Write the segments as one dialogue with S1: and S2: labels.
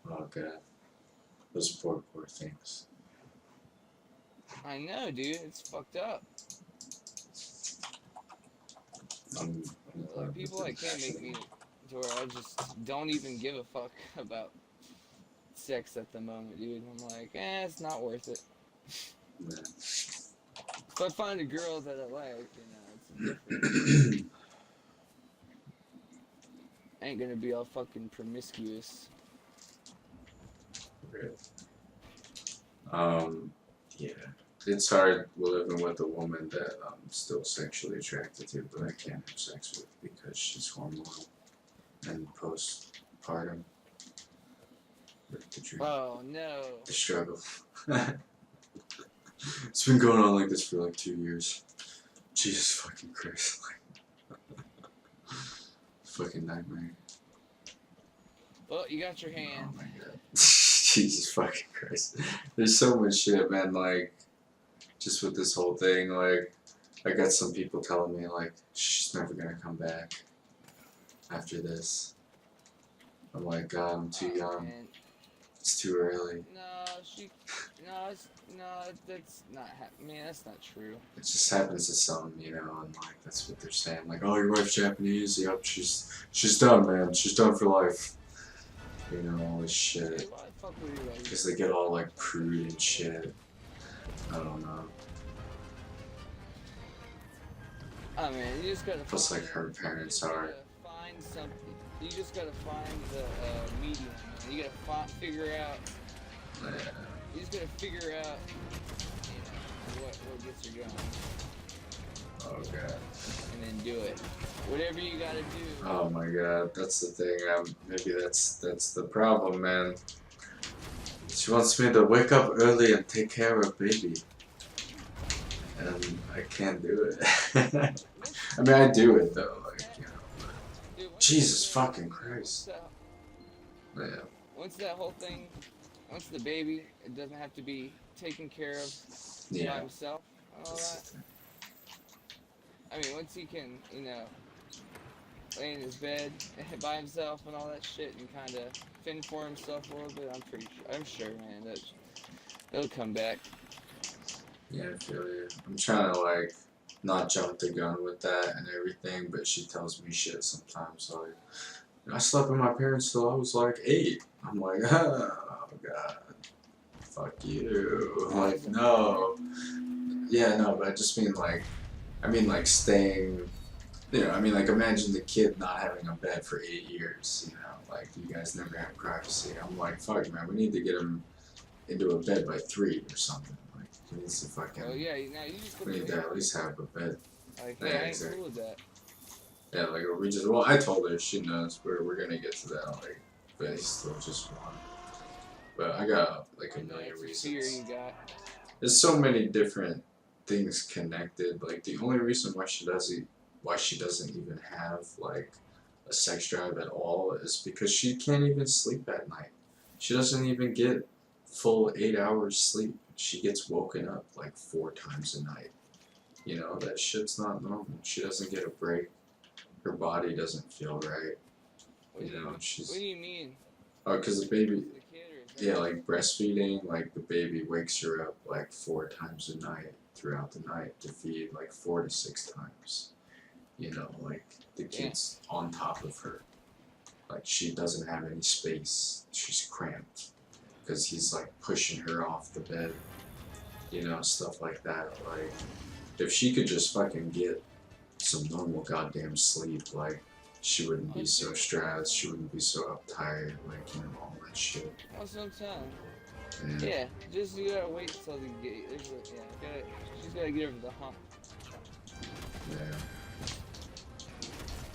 S1: Oh god, those poor things.
S2: I know, dude. It's fucked up.
S1: I'm, I'm
S2: Like
S1: glad that
S2: people like
S1: didn't
S2: can't make
S1: actually.
S2: me to where I just don't even give a fuck about sex at the moment, dude. I'm like, it's not worth it. If I find a girl that I like, it's different.
S1: Yeah.
S2: I ain't gonna be all fucking promiscuous.
S1: Really. Um, yeah. It's hard living with a woman that I'm still sexually attracted to, but I can't have sex with because she's hormonal and postpartum with the dream,
S2: Oh no.
S1: the struggle. It's been going on like this for like 2 years. Jesus fucking Christ. Fucking nightmare.
S2: Well, you got your
S1: Oh
S2: hand.
S1: my god. Jesus fucking Christ. There's so much shit, man, like, just with this whole thing, like, I got some people telling me, like, she's never gonna come back after this. I'm like, God, I'm too
S2: Oh
S1: young.
S2: man.
S1: It's too early.
S2: No, she. No, no. That's not. Man, that's not true.
S1: It just happens to some, and like, that's what they're saying. Like, oh, your wife's Japanese? Yep, she's done, man. She's done for life. All this
S2: Dude,
S1: shit.
S2: why the fuck would you like?
S1: Because they get all, like,
S2: Like that
S1: prude
S2: shit
S1: and
S2: for?
S1: shit. I don't know.
S2: Oh man, you just gotta
S1: Plus, like,
S2: find.
S1: her
S2: You
S1: parents
S2: just
S1: are.
S2: gotta find something. You just gotta find the medium, man. You gotta figure out.
S1: Yeah.
S2: You just gotta figure out. What gets her going,
S1: Oh, God.
S2: and then do it. Whatever you gotta do.
S1: Oh my god, that's the thing. Maybe that's the problem, man. She wants me to wake up early and take care of baby, and I can't do it. I mean, I do it though, like
S2: Dude,
S1: Jesus fucking Christ. Yeah,
S2: once that whole thing, once the baby, it doesn't have to be taken care of by
S1: yeah,
S2: himself and all
S1: that's
S2: that.
S1: the thing.
S2: I mean, once he can, lay in his bed by himself and all that shit and kind of fend for himself a little bit, I'm sure, man, that it'll come back.
S1: Yeah, I feel you. I'm trying to like not jump the gun with that and everything, but she tells me shit sometimes. Like, I slept with my parents till I was like 8. I'm like, oh god, fuck you. I'm
S2: Oh,
S1: like,
S2: it's a minor.
S1: no. Yeah, no, but I just mean like, like staying, like imagine the kid not having a bed for 8 years, like you guys never have privacy. I'm like, fuck, man, we need to get him into a bed by 3 or something. Like, he needs to
S2: Well,
S1: fucking,
S2: yeah, now you just put
S1: we
S2: your
S1: need to
S2: hand
S1: at least have a bed.
S2: like,
S1: Yeah,
S2: hey, I ain't
S1: exactly.
S2: cool with that.
S1: Yeah, like, well, I told her, she knows, we're gonna get to that, like, but he's still just one. But I got, like, a
S2: I know
S1: million
S2: it's a fear
S1: reasons.
S2: you got.
S1: There's so many different things connected. Like the only reason why she doesn't even have like a sex drive at all is because she can't even sleep at night. She doesn't even get full 8 hours sleep. She gets woken up like 4 times a night. That shit's not normal. She doesn't get a break. Her body doesn't feel right.
S2: What do
S1: She's
S2: you mean?
S1: oh, cause the baby,
S2: The kid or is
S1: yeah,
S2: that
S1: like breastfeeding, like the baby wakes her up like 4 times a night throughout the night to feed like 4 to 6 times. Like the
S2: damn?
S1: kid's on top of her. Like she doesn't have any space. She's cramped because he's like pushing her off the bed. Stuff like that. Like if she could just fucking get some normal goddamn sleep, like she wouldn't be so
S2: Dude,
S1: stressed. She wouldn't be so uptight. Like all that shit.
S2: that's what I'm saying.
S1: Yeah.
S2: Yeah, just you gotta wait till the she's gotta get over the hump.
S1: Yeah.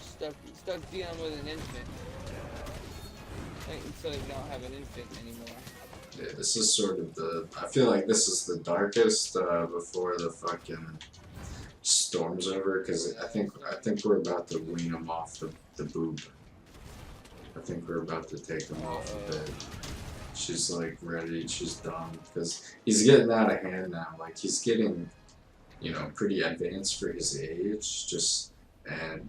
S2: Stuck dealing with an infant. Wait until you don't have an infant anymore.
S1: Yeah, this is sort of I feel like this is the darkest before the fucking storm's over, because I think we're about to wean him off the boob. I think we're about to take him off of it. She's like ready. She's done because he's getting out of hand now. Like he's getting, pretty advanced for his age. And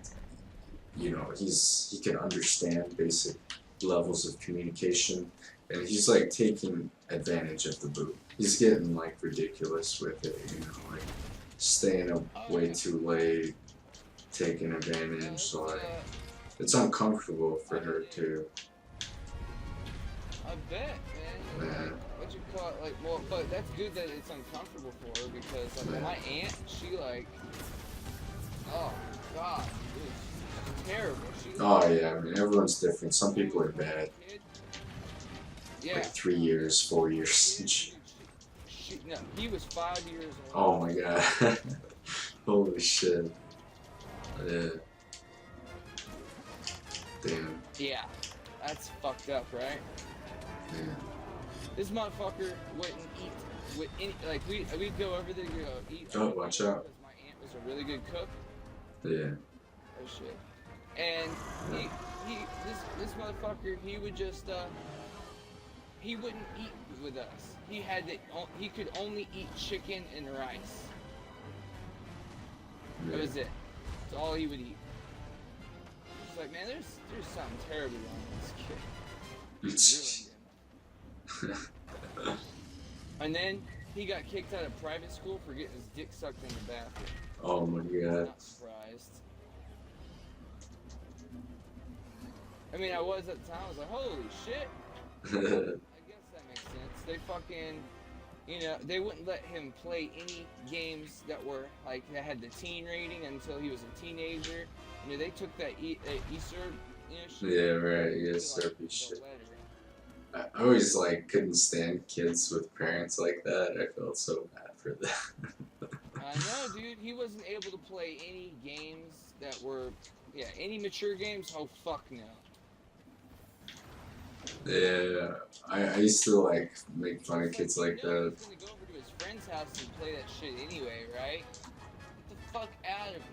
S1: he can understand basic levels of communication. and he's like taking advantage of the boob. He's getting like ridiculous with it, you know, like staying up
S2: Oh
S1: way
S2: yeah.
S1: too late, taking advantage.
S2: It's,
S1: So like, it's uncomfortable for her too.
S2: I bet, man.
S1: Yeah.
S2: Like, what you call it? Like, well, but that's good that it's uncomfortable for her because, like,
S1: Yeah.
S2: my aunt, she like, oh god, it's terrible. She,
S1: Oh yeah, I mean everyone's different. Some people are bad,
S2: yeah.
S1: like 3 years, 4 years.
S2: No, he was 5 years old.
S1: Oh my god. Holy shit. Yeah. Damn.
S2: Yeah, that's fucked up, right?
S1: Yeah.
S2: This motherfucker wouldn't eat with any, like, we'd go over there to go eat.
S1: Oh, watch out.
S2: Because my aunt was a really good cook.
S1: Yeah.
S2: Oh shit. And this motherfucker, he would just, he wouldn't eat with us. He could only eat chicken and rice. That was it. That's all he would eat. It's like, man, there's something terribly wrong with this kid. He's ruined him. And then he got kicked out of private school for getting his dick sucked in the bathroom.
S1: Oh my god.
S2: Not surprised. I mean, I was at the time. I was like, holy shit. I guess that makes sense. They fucking, you know, they wouldn't let him play any games that were like that had the teen rating until he was a teenager. You know, they took that Easter, you know, shit.
S1: Yeah, right. Yeah,
S2: to,
S1: Slurpee
S2: the
S1: shit.
S2: letter.
S1: I always like couldn't stand kids with parents like that. I felt so bad for them.
S2: I know, dude. He wasn't able to play any games that were, any mature games. Oh fuck no.
S1: Yeah, I used to like make fun of kids like
S2: He's
S1: that.
S2: gonna go over to his friend's house and play that shit anyway, right? Get the fuck out of here.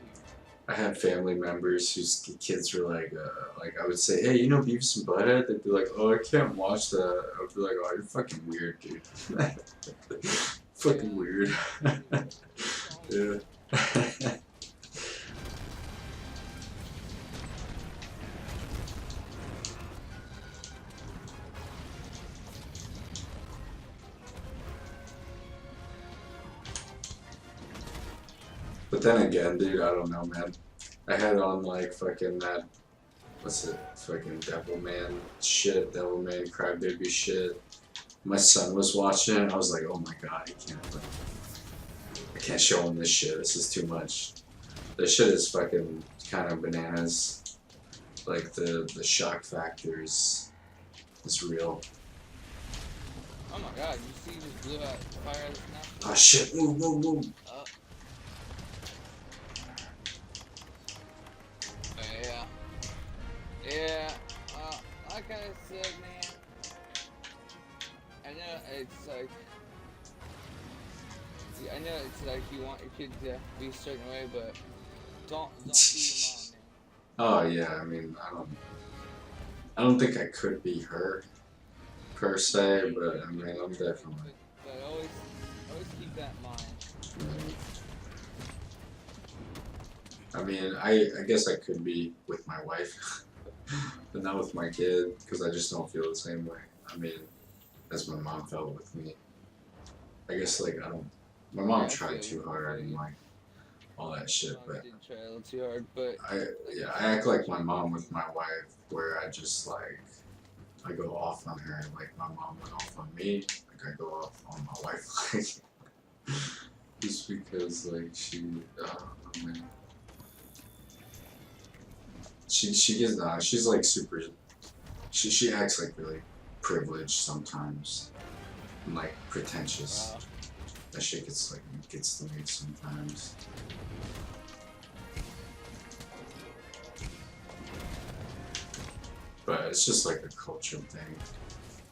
S1: I had family members whose kids were like I would say, hey, you know Beavis and Butthead? They'd be like, oh, I can't watch that. I would be like, oh, you're fucking weird, dude. Fucking weird. Yeah. But then again, dude, I don't know, man. I had on like fucking that, what's it, fucking Devilman shit, Devilman Crybaby shit. My son was watching it, I was like, oh my god, I can't show him this shit, this is too much. This shit is fucking kind of bananas. Like the shock factor is real.
S2: Oh my god, you see, he just blew out fire out of his mouth.
S1: Oh shit, move, move, move.
S2: Yeah. Yeah. Like I said, man. I know it's like. I know it's like you want your kid to be a certain way, but don't be your mom, man.
S1: Oh yeah, I mean, I don't think I could be her per se, but I mean, I'm definitely.
S2: But always keep that in mind.
S1: I mean, I guess I could be with my wife, but not with my kid, because I just don't feel the same way. I mean, as my mom felt with me. I guess like my mom tried too hard and like all that shit, but
S2: Did try a little too hard, but
S1: I act like my mom with my wife, where I just like I go off on her, like my mom went off on me, like I go off on my wife, like just because like she, oh man. She gets she's like super. She acts like really privileged sometimes, and like pretentious.
S2: wow.
S1: That shit gets to me sometimes. But it's just like a cultural thing,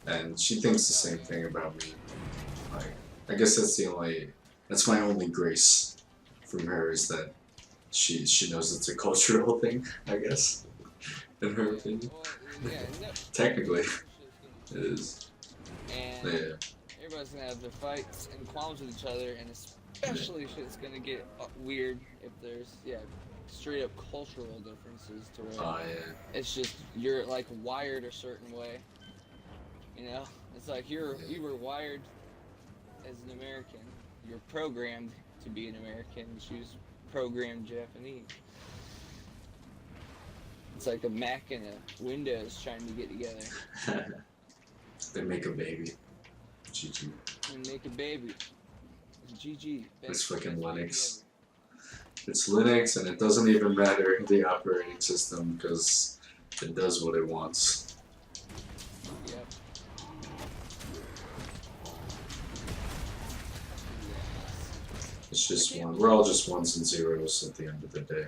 S1: and she thinks the same thing about me. Like I guess that's my only grace from her is that she knows it's a cultural thing, I guess, in her opinion.
S2: Well, yeah, no,
S1: Technically, it is.
S2: and
S1: Yeah.
S2: everybody's gonna have their fights and qualms with each other, and especially if it's gonna get weird if there's straight up cultural differences to where
S1: Oh yeah.
S2: it's just you're like wired a certain way. You know, it's like you were wired as an American. You're programmed to be an American. She was programmed Japanese. It's like a Mac and a Windows trying to get together
S1: They make a baby. GG.
S2: and make a baby. GG.
S1: It's fucking
S2: best baby
S1: Linux. It's Linux, and it doesn't even matter the operating system because it does what it wants.
S2: ever. Yep.
S1: It's just one. We're all just ones and zeros at the end of the day.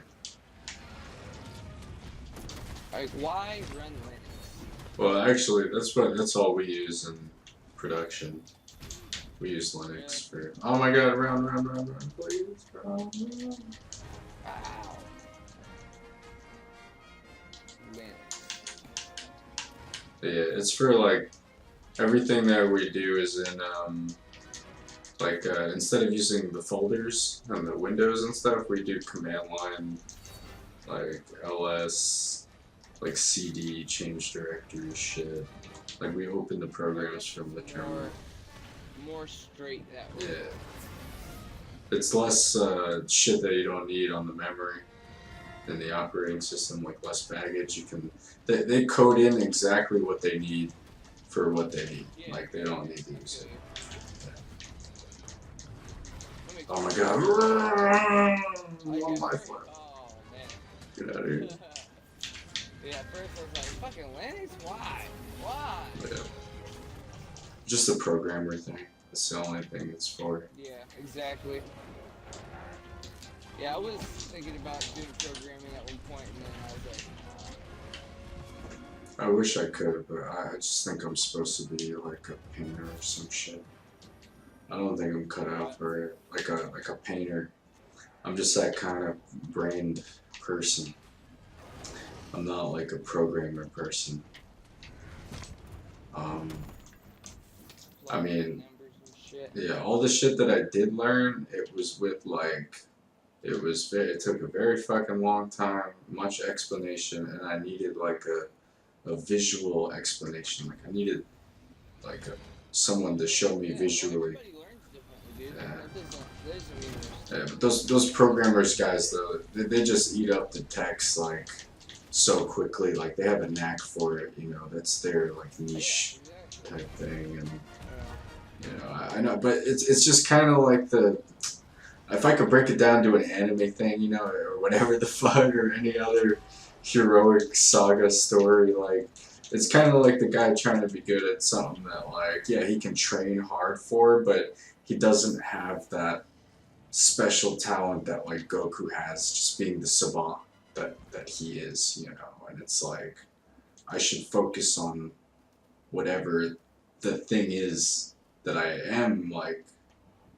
S2: Like, why run Linux?
S1: Well, actually, that's all we use in production. We use Linux for. Oh my God! Run, please, run.
S2: Wow. Linux.
S1: Yeah, it's for like everything that we do is in instead of using the folders and the windows and stuff, we do command line, like ls, like cd, change directory shit. Like we open the programs from the terminal.
S2: More straight that way.
S1: Yeah. It's less shit that you don't need on the memory in the operating system, like less baggage. You can they code in exactly what they need for what they need.
S2: Yeah,
S1: like they don't need to use it.
S2: Let me-
S1: Oh my God!
S2: I
S1: On
S2: guess-
S1: my foot.
S2: Oh man.
S1: Get out of here.
S2: Yeah, at first I was like, fucking Linux? Why? Why?
S1: Yeah. Just a programmer thing. That's the only thing it's for.
S2: Yeah, exactly. Yeah, I was thinking about doing programming at one point, and then I was like,
S1: I wish I could, but I just think I'm supposed to be like a painter or some shit. I don't think I'm cut out for it. Like a painter. I'm just that kind of brained person. I'm not like a programmer person. I mean,
S2: numbers and shit.
S1: yeah, all the shit that I did learn, it was with like, it took a very fucking long time, much explanation, and I needed like a visual explanation. Like I needed like someone to show me
S2: Yeah,
S1: visually.
S2: everybody learns differently, dude.
S1: Yeah.
S2: That doesn't mean there's-
S1: Yeah, but those programmers guys though, they just eat up the text like so quickly. Like they have a knack for it, you know. That's their like niche
S2: Yeah, exactly.
S1: type thing, and
S2: Yeah.
S1: you know, I know, but it's just kind of like the. If I could break it down to an anime thing, you know, or whatever the fuck, or any other heroic saga story, like it's kind of like the guy trying to be good at something that, like, yeah, he can train hard for, but he doesn't have that special talent that like Goku has, just being the savant that he is, you know. And it's like I should focus on whatever the thing is that I am like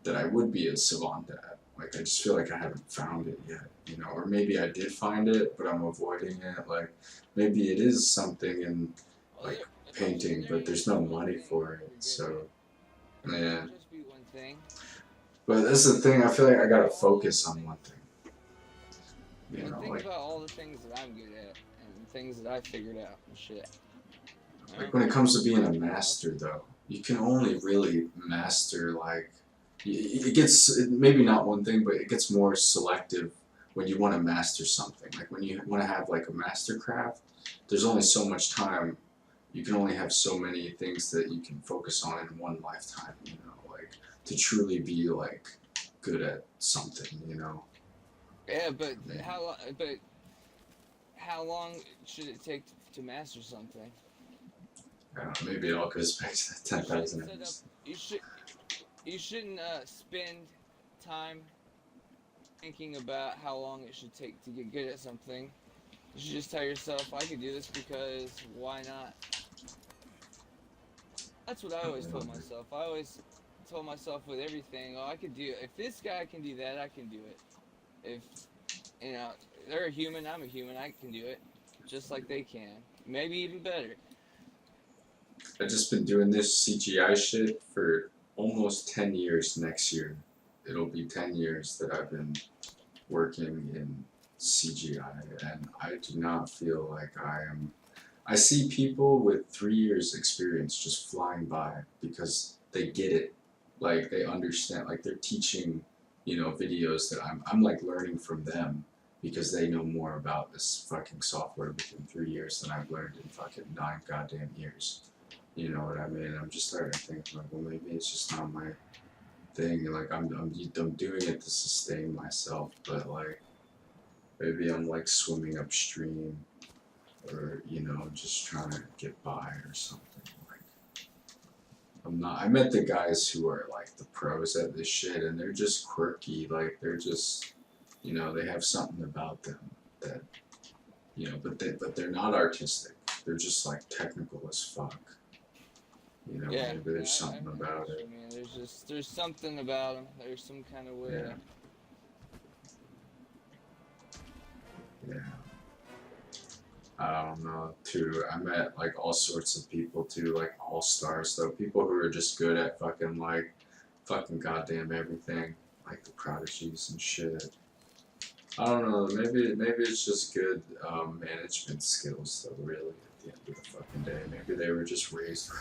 S1: that I would be a savant at. Like I just feel like I haven't found it yet, you know, or maybe I did find it, but I'm avoiding it. Like maybe it is something in
S2: Well,
S1: like
S2: there-
S1: painting,
S2: there
S1: but
S2: is
S1: there's no
S2: one
S1: money
S2: thing
S1: for
S2: you're
S1: it.
S2: good
S1: So
S2: at. There
S1: yeah.
S2: can just be one thing.
S1: But that's the thing. I feel like I gotta focus on one thing. You
S2: And
S1: know,
S2: think
S1: like
S2: about all the things that I'm good at and things that I figured out and shit. You know?
S1: when it comes to being a master, though, you can only really master like it gets maybe not one thing, but it gets more selective when you want to master something. Like when you want to have like a master craft, there's only so much time. You can only have so many things that you can focus on in one lifetime. You know, like to truly be like good at something. You know.
S2: Yeah, but
S1: Yeah.
S2: how long should it take to master something?
S1: I don't know, maybe it all goes back to the 10,000
S2: Set
S1: hours.
S2: You shouldn't spend time thinking about how long it should take to get good at something. You should just tell yourself, I could do this because why not? That's what I always told myself. I always told myself with everything, oh, I could do it. If this guy can do that, I can do it. If, you know, they're a human, I'm a human, I can do it. Just like they can. Maybe even better.
S1: I've just been doing this CGI shit for almost 10 years next year. It'll be 10 years that I've been working in CGI, and I do not feel like I see people with 3 years experience just flying by because they get it. Like they understand, like they're teaching, videos that I'm like learning from them because they know more about this fucking software within 3 years than I've learned in fucking 9 goddamn years. You know what I mean? I'm just starting to think like, well, maybe it's just not my thing. Like I'm doing it to sustain myself, but like maybe I'm like swimming upstream or just trying to get by or something. Like I'm not. I met the guys who are like the pros at this shit, and they're just quirky. Like they're just, they have something about them that, but they're not artistic. They're just like technical as fuck.
S2: Yeah,
S1: Maybe there's
S2: I
S1: something about it.
S2: mean, there's something about them. There's some kind of way.
S1: Yeah. Yeah. I don't know, too. I met, like, all sorts of people, too, like, all-stars, though. People who are just good at fucking goddamn everything. Like, the prodigies and shit. I don't know, maybe it's just good, management skills, though, really, at the end of the fucking day. Maybe they were just raised,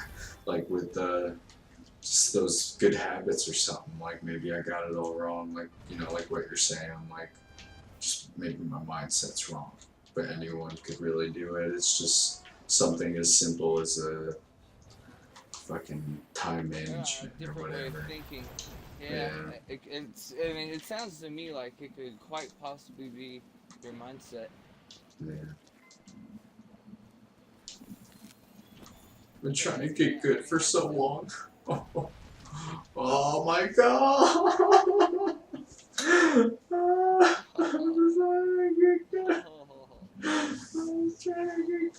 S1: like, with, just those good habits or something. Like, maybe I got it all wrong, like, like what you're saying, like, just maybe my mindset's wrong. But anyone could really do it. It's just something as simple as a fucking time management or
S2: Different way of
S1: whatever.
S2: thinking. Yeah. I mean, it sounds to me like it could quite possibly be your mindset.
S1: Yeah. Been trying to get good for so long. Oh my god! I'm just trying to get good. I'm just trying to get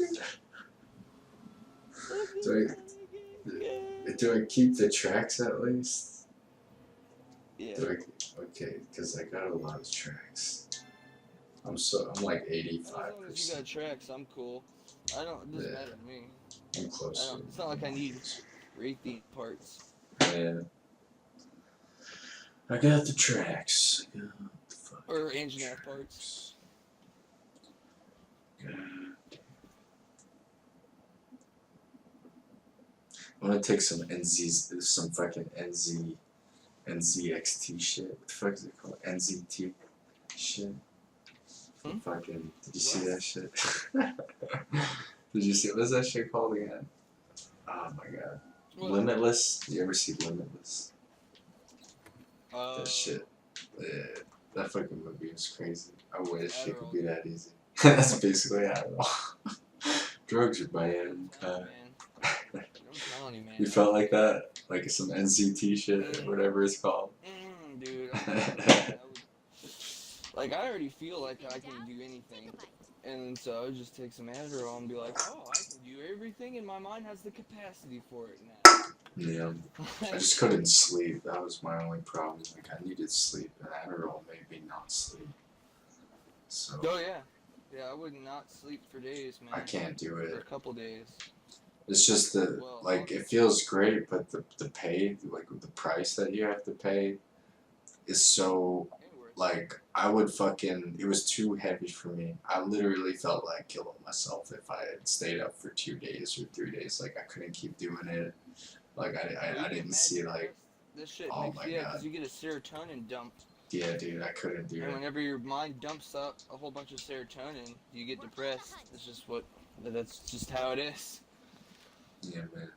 S1: good. Do I keep the tracks at least?
S2: Yeah.
S1: Okay, because I got a lot of tracks. I'm like 85%.
S2: As long as you got tracks, I'm cool. It doesn't matter to me.
S1: I'm close.
S2: It's not like I need repeat parts.
S1: Yeah. I got the tracks. I got the fucking
S2: Or engine parts.
S1: God. I want to take some fucking NZXT shit. What the fuck is it called? NZT shit. Fucking, did you see that shit? Did you see, what's that shit called again? Oh my god. What? Limitless? You ever see Limitless? That shit. Yeah, that fucking movie was crazy. I wish it could be that easy. That's basically Adderall. Drugs are bad.
S2: Man. I'm telling you, man.
S1: You felt like that? Like some NCT shit or whatever it's called?
S2: Dude. Like, I already feel like I can do anything. And so I would just take some Adderall and be like, oh, I can do everything, and my mind has the capacity for it now.
S1: Yeah. I just couldn't sleep. That was my only problem. Like, I needed sleep, and Adderall made me not sleep. So.
S2: Oh, yeah. Yeah, I would not sleep for days, man.
S1: I can't do it.
S2: For a couple days.
S1: It's just like, it feels great, but the pay, like, the price that you have to pay is so, like, I would fucking, it was too heavy for me. I literally felt like killing myself if I had stayed up for 2 days or 3 days. Like, I couldn't keep doing it. Like, I didn't see, like,
S2: this shit
S1: oh
S2: makes,
S1: my
S2: yeah,
S1: god.
S2: because you get a serotonin dump.
S1: Yeah, dude, I couldn't do it.
S2: And whenever your mind dumps up a whole bunch of serotonin, you get depressed. That's just how it is.
S1: Yeah, man.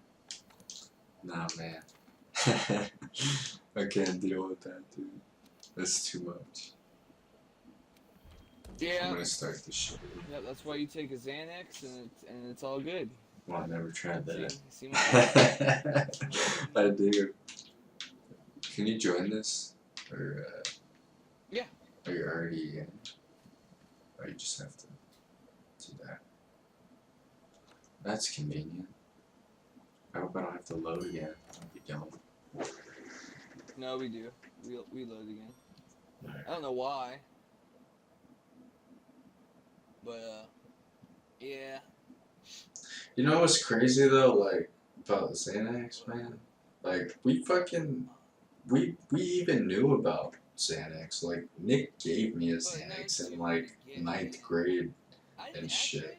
S1: Nah, man. I can't deal with that, dude. That's too much.
S2: Yeah.
S1: I'm gonna start this shit.
S2: Yeah, that's why you take a Xanax and it's all good.
S1: Well, I never tried that.
S2: See my
S1: I do. Can you join this? Or,
S2: yeah.
S1: Are you already in? Or you just have to do that? That's convenient. I hope I don't have to load again. I'll be dumb.
S2: No, we do. We load again.
S1: Right.
S2: I don't know why. But, yeah.
S1: You know what's crazy though, like, about Xanax, man? Like, we even knew about Xanax. Like, Nick gave me a Xanax in, like, 9th grade and shit.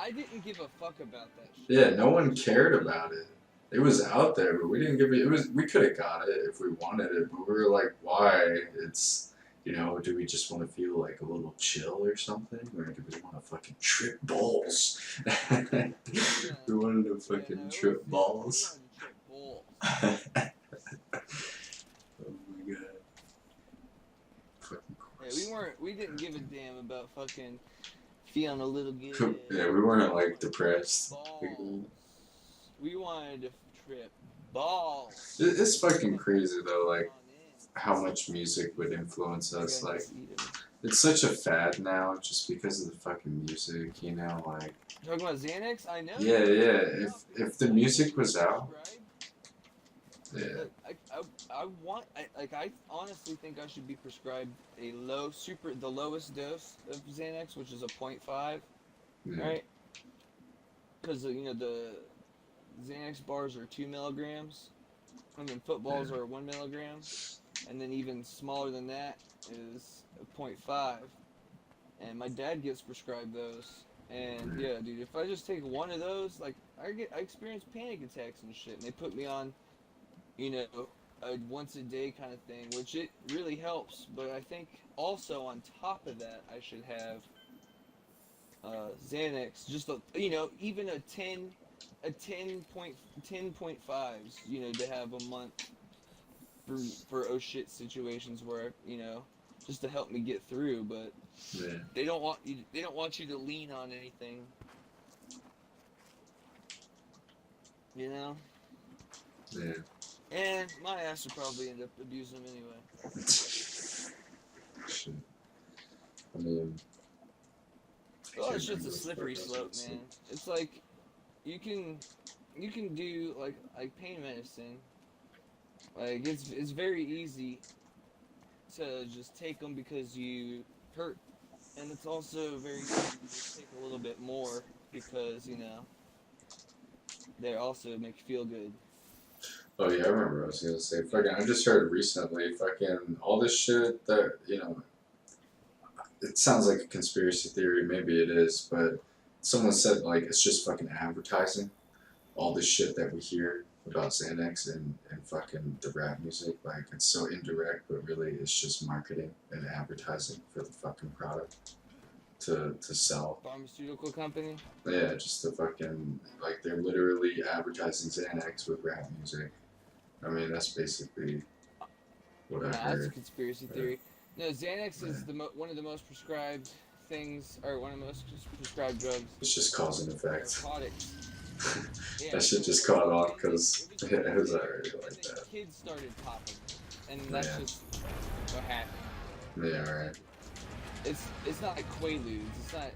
S2: I didn't give a fuck about that shit.
S1: Yeah, no one cared about it. It was out there, but we didn't give it. It was we could have got it if we wanted it, but we were like, why? It's do we just want to feel like a little chill or something, or do we want to fucking trip balls? We wanted to fucking trip balls.
S2: We wanted to trip balls.
S1: Oh my god. Fucking course.
S2: We didn't give a damn about fucking feeling a little good.
S1: Yeah, we weren't like depressed.
S2: Balls. We wanted to trip balls.
S1: It's fucking crazy though, like how much music would influence us. Like, it's such a fad now just because of the fucking music, like.
S2: Talking about Xanax? I know.
S1: Yeah. If the music was out. Yeah.
S2: I honestly think I should be prescribed the lowest dose of Xanax, which is a 0.5,
S1: Yeah.
S2: right? Because the Xanax bars are 2 milligrams, and then footballs are 1 milligram, and then even smaller than that is a 0.5. And my dad gets prescribed those, and yeah, dude, if I just take one of those, like I experience panic attacks and shit, and they put me on, a once a day kind of thing, which it really helps. But I think also on top of that, I should have Xanax, just even a 10.5s, to have a month for oh shit situations where just to help me get through. But they don't want you to lean on anything,
S1: Yeah.
S2: And my ass would probably end up abusing them anyway.
S1: Shit. I mean.
S2: Well, it's just a slippery slope, man. It's like you can do like pain medicine. Like it's very easy to just take them because you hurt, and it's also very easy to just take a little bit more because they also make you feel good.
S1: Oh yeah, I remember what I was gonna say. Fucking, I just heard recently, fucking, all this shit that, it sounds like a conspiracy theory, maybe it is, but someone said, like, it's just fucking advertising. All this shit that we hear about Xanax and fucking the rap music, like, it's so indirect, but really it's just marketing and advertising for the fucking product to sell.
S2: Pharmaceutical company?
S1: Yeah, just to fucking, like, they're literally advertising Xanax with rap music. I mean, that's basically what I heard.
S2: That's a conspiracy theory. No, Xanax is one of the most prescribed things, or one of the most prescribed drugs.
S1: It's just cause and effect.
S2: Narcotics.
S1: That shit just caught on because it was already like that.
S2: Kids started popping, and that's just what happened.
S1: Yeah, right.
S2: It's not like Quaaludes. It's not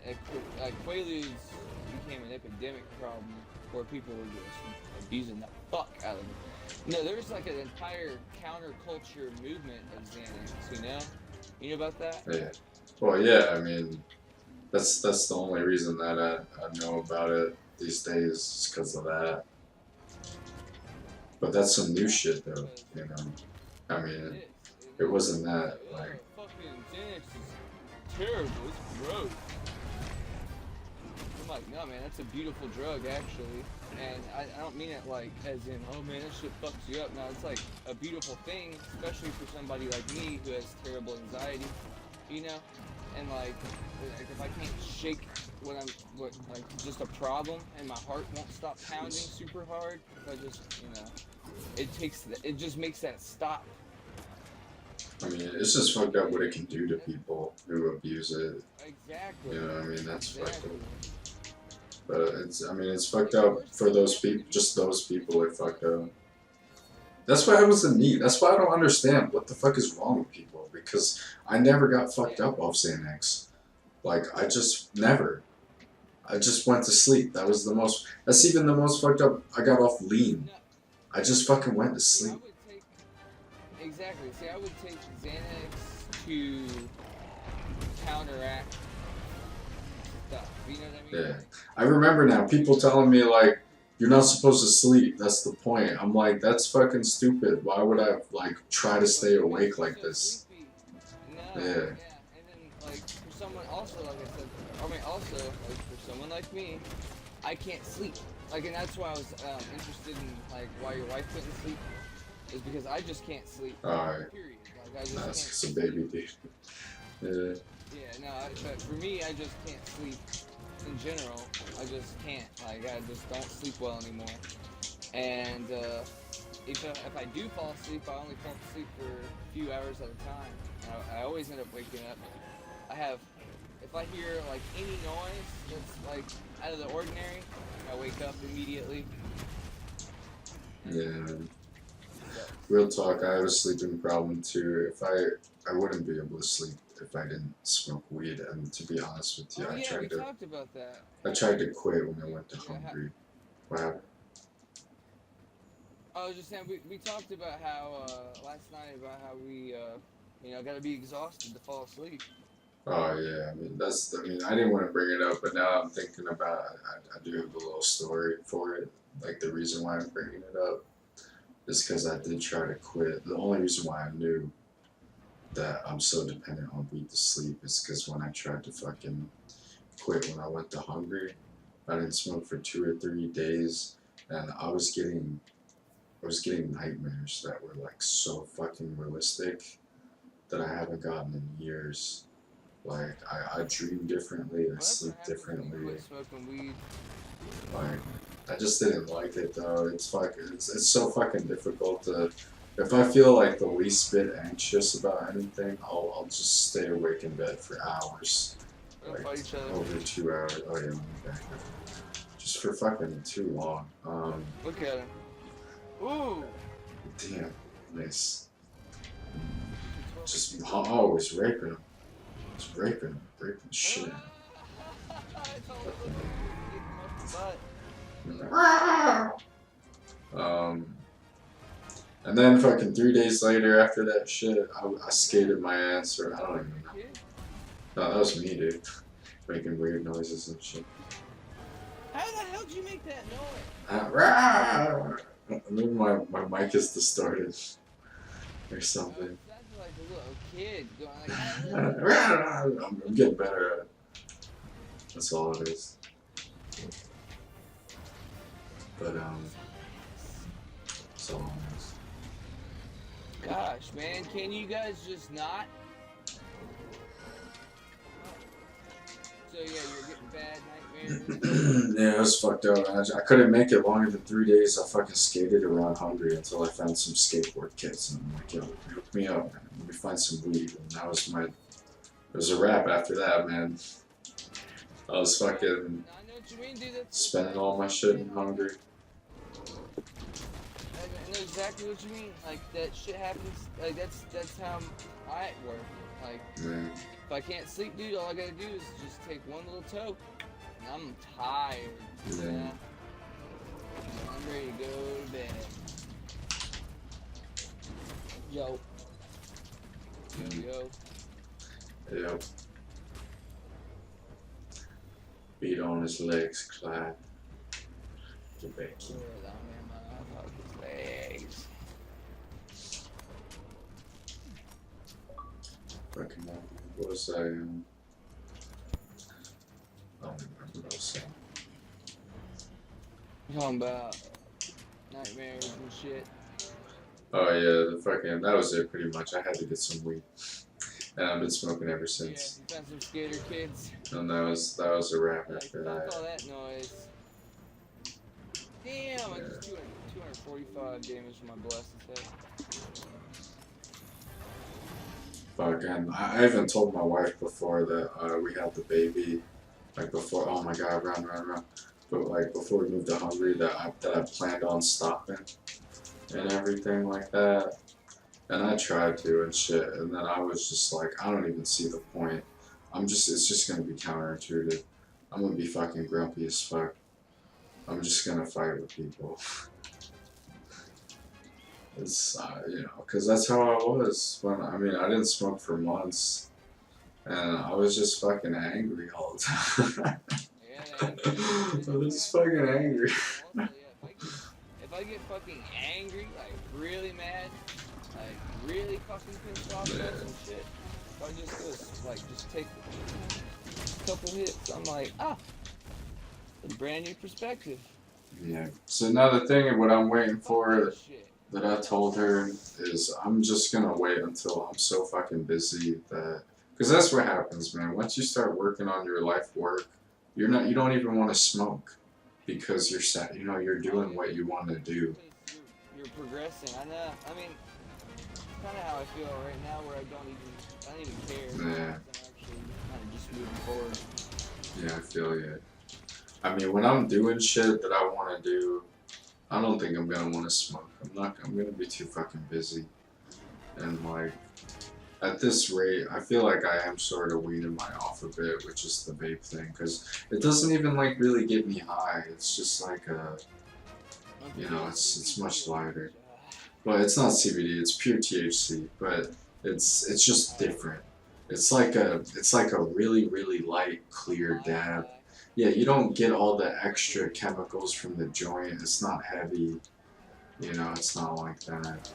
S2: like Quaaludes became an epidemic problem where people were just abusing the fuck out of it. No, there's like an entire counterculture movement of Xanax, You know about that?
S1: Yeah. Well, yeah, I mean, that's the only reason that I know about it these days is because of that. But that's some new shit, though, I mean, it wasn't that, like...
S2: Fucking Xanax is terrible, it's gross. I'm like, no man, that's a beautiful drug actually. And I don't mean it like as in, oh man, that shit fucks you up. No, it's like a beautiful thing, especially for somebody like me who has terrible anxiety, And like if I can't shake like just a problem and my heart won't stop pounding super hard, if I just, it just makes that stop.
S1: I mean, it's just fucked up what it can do to people who abuse it.
S2: Exactly.
S1: I mean, that's fucked up. But it's fucked up for those people, just those people are fucked up. That's what happens to me. That's why I don't understand what the fuck is wrong with people, because I never got fucked up off Xanax. Like, I just never. I just went to sleep. That's even the most fucked up. I got off lean. I just fucking went to sleep.
S2: Exactly. See, I would take Xanax to counteract stuff. You know what I mean?
S1: Yeah. I remember now, people telling me, like, you're not supposed to sleep. That's the point. I'm like, that's fucking stupid. Why would I, like, try to stay awake like this?
S2: No, yeah. And then, like, for someone also, like I said, also, like, for someone like me, I can't sleep. Like, and that's why I was interested in like why your wife couldn't sleep, is because I just can't sleep.
S1: Alright,
S2: Period. Like I just
S1: that's
S2: can't
S1: just a
S2: sleep.
S1: baby dude. Yeah.
S2: Yeah, no, but for me, I just can't sleep. In general, I just can't. Like, I just don't sleep well anymore. And if I do fall asleep, I only fall asleep for a few hours at a time. And I always end up waking up. If I hear like any noise that's like out of the ordinary, I wake up immediately.
S1: Yeah.
S2: So,
S1: Real talk, I have a sleeping problem too. I wouldn't be able to sleep if I didn't smoke weed. And to be honest with you,
S2: oh yeah, we talked about that.
S1: I tried to quit when I went to
S2: Yeah,
S1: Hungary. What happened?
S2: I was just saying we talked about how last night about how we gotta be exhausted to fall asleep.
S1: Oh yeah, I mean I didn't want to bring it up, but now I'm thinking about it. I do have a little story for it. Like the reason why I'm bringing it up is because I did try to quit. The only reason why I knew that I'm so dependent on weed to sleep is because when I tried to fucking quit when I went to Hungary, I didn't smoke for 2 or 3 days, and I was getting nightmares that were like so fucking realistic that I haven't gotten in years. Like I dream differently, I
S2: Whatever
S1: sleep
S2: happens when you
S1: differently.
S2: quit smoking weed?
S1: Like I just didn't like it though. It's so fucking difficult to. If I feel like the least bit anxious about anything, I'll just stay awake in bed for hours,
S2: We're gonna
S1: like
S2: fight each other.
S1: over 2 hours. Oh yeah, let me back up. Just for fucking too long.
S2: Look at him. Ooh.
S1: Damn, nice. Just always raping him. Just raping the shit.
S2: It's all over. Get him off the butt.
S1: And then fucking 3 days later after that shit, I skated my ass, or I don't even know.
S2: Kid?
S1: No, that was me, dude. Making weird noises and shit.
S2: How the hell did you make that noise?
S1: Maybe my mic is distorted or something.
S2: That sounds like a little kid going like.
S1: I'm getting better at it. That's all it is. But that's all it is.
S2: Gosh, man, can you guys just not? So yeah, you're getting bad nightmares.
S1: Yeah, it was fucked up. I couldn't make it longer than 3 days. I fucking skated around Hungary until I found some skateboard kits, and I'm like, yo, hook me up, man. Let me find some weed, and that was it was a wrap after that, man. I was fucking
S2: I know what you mean, dude.
S1: spending all my shit in Hungary.
S2: I know exactly what you mean. Like that shit happens. Like that's how I work. Like
S1: Man.
S2: if I can't sleep, dude, all I gotta do is just take one little toke, and I'm tired.
S1: Yeah.
S2: I'm ready to go to bed. Yo. Yo.
S1: Yep. Beat on his legs, Clyde. Get back
S2: Put
S1: in.
S2: it on my motherfucker's legs.
S1: Fucking what was I? I don't remember what I was saying.
S2: You talking about nightmares and shit.
S1: Oh yeah, that was it pretty much. I had to get some weed, and I've been smoking ever
S2: Yeah,
S1: since.
S2: you found some skater kids.
S1: And that was a wrap
S2: Like,
S1: after
S2: fuck
S1: that.
S2: all that noise. Damn, I just 245 damage to my blessed head.
S1: Fuck, and I even told my wife before that we had the baby, like before. Oh my god, run! But like before we moved to Hungary, that I planned on stopping and everything like that. And I tried to and shit, and then I was just like, I don't even see the point. It's just gonna be counterintuitive. I'm gonna be fucking grumpy as fuck. I'm just gonna fight with people. It's, cause that's how I was I didn't smoke for months, and I was just fucking angry all the time.
S2: Yeah,
S1: I was just fucking angry.
S2: Also, yeah, if I get fucking angry, like really mad, like really fucking pissed off about some shit, if I just go, like, just take a couple hits, I'm like, a brand new perspective.
S1: Yeah. So another thing, what I'm waiting
S2: Fuck
S1: for
S2: that shit.
S1: that I told her is I'm just gonna wait until I'm so fucking busy that, because that's what happens, man. Once you start working on your life work, you don't even want to smoke because you're set. You know, you're doing what you want to do.
S2: Because you're progressing. I know. I mean, kind of how I feel right now, where I don't even care.
S1: Yeah.
S2: I'm actually kind of just moving forward.
S1: Yeah, I feel you. I mean, when I'm doing shit that I want to do, I don't think I'm gonna want to smoke. I'm gonna be too fucking busy. And like, at this rate, I feel like I am sort of weaning my off a bit, which is the vape thing, because it doesn't even like really get me high. It's just like you know, it's much lighter. Well, it's not CBD, it's pure THC, but it's just different. It's like a really really light clear dab. Yeah, you don't get all the extra chemicals from the joint. It's not heavy. You know, it's not like that.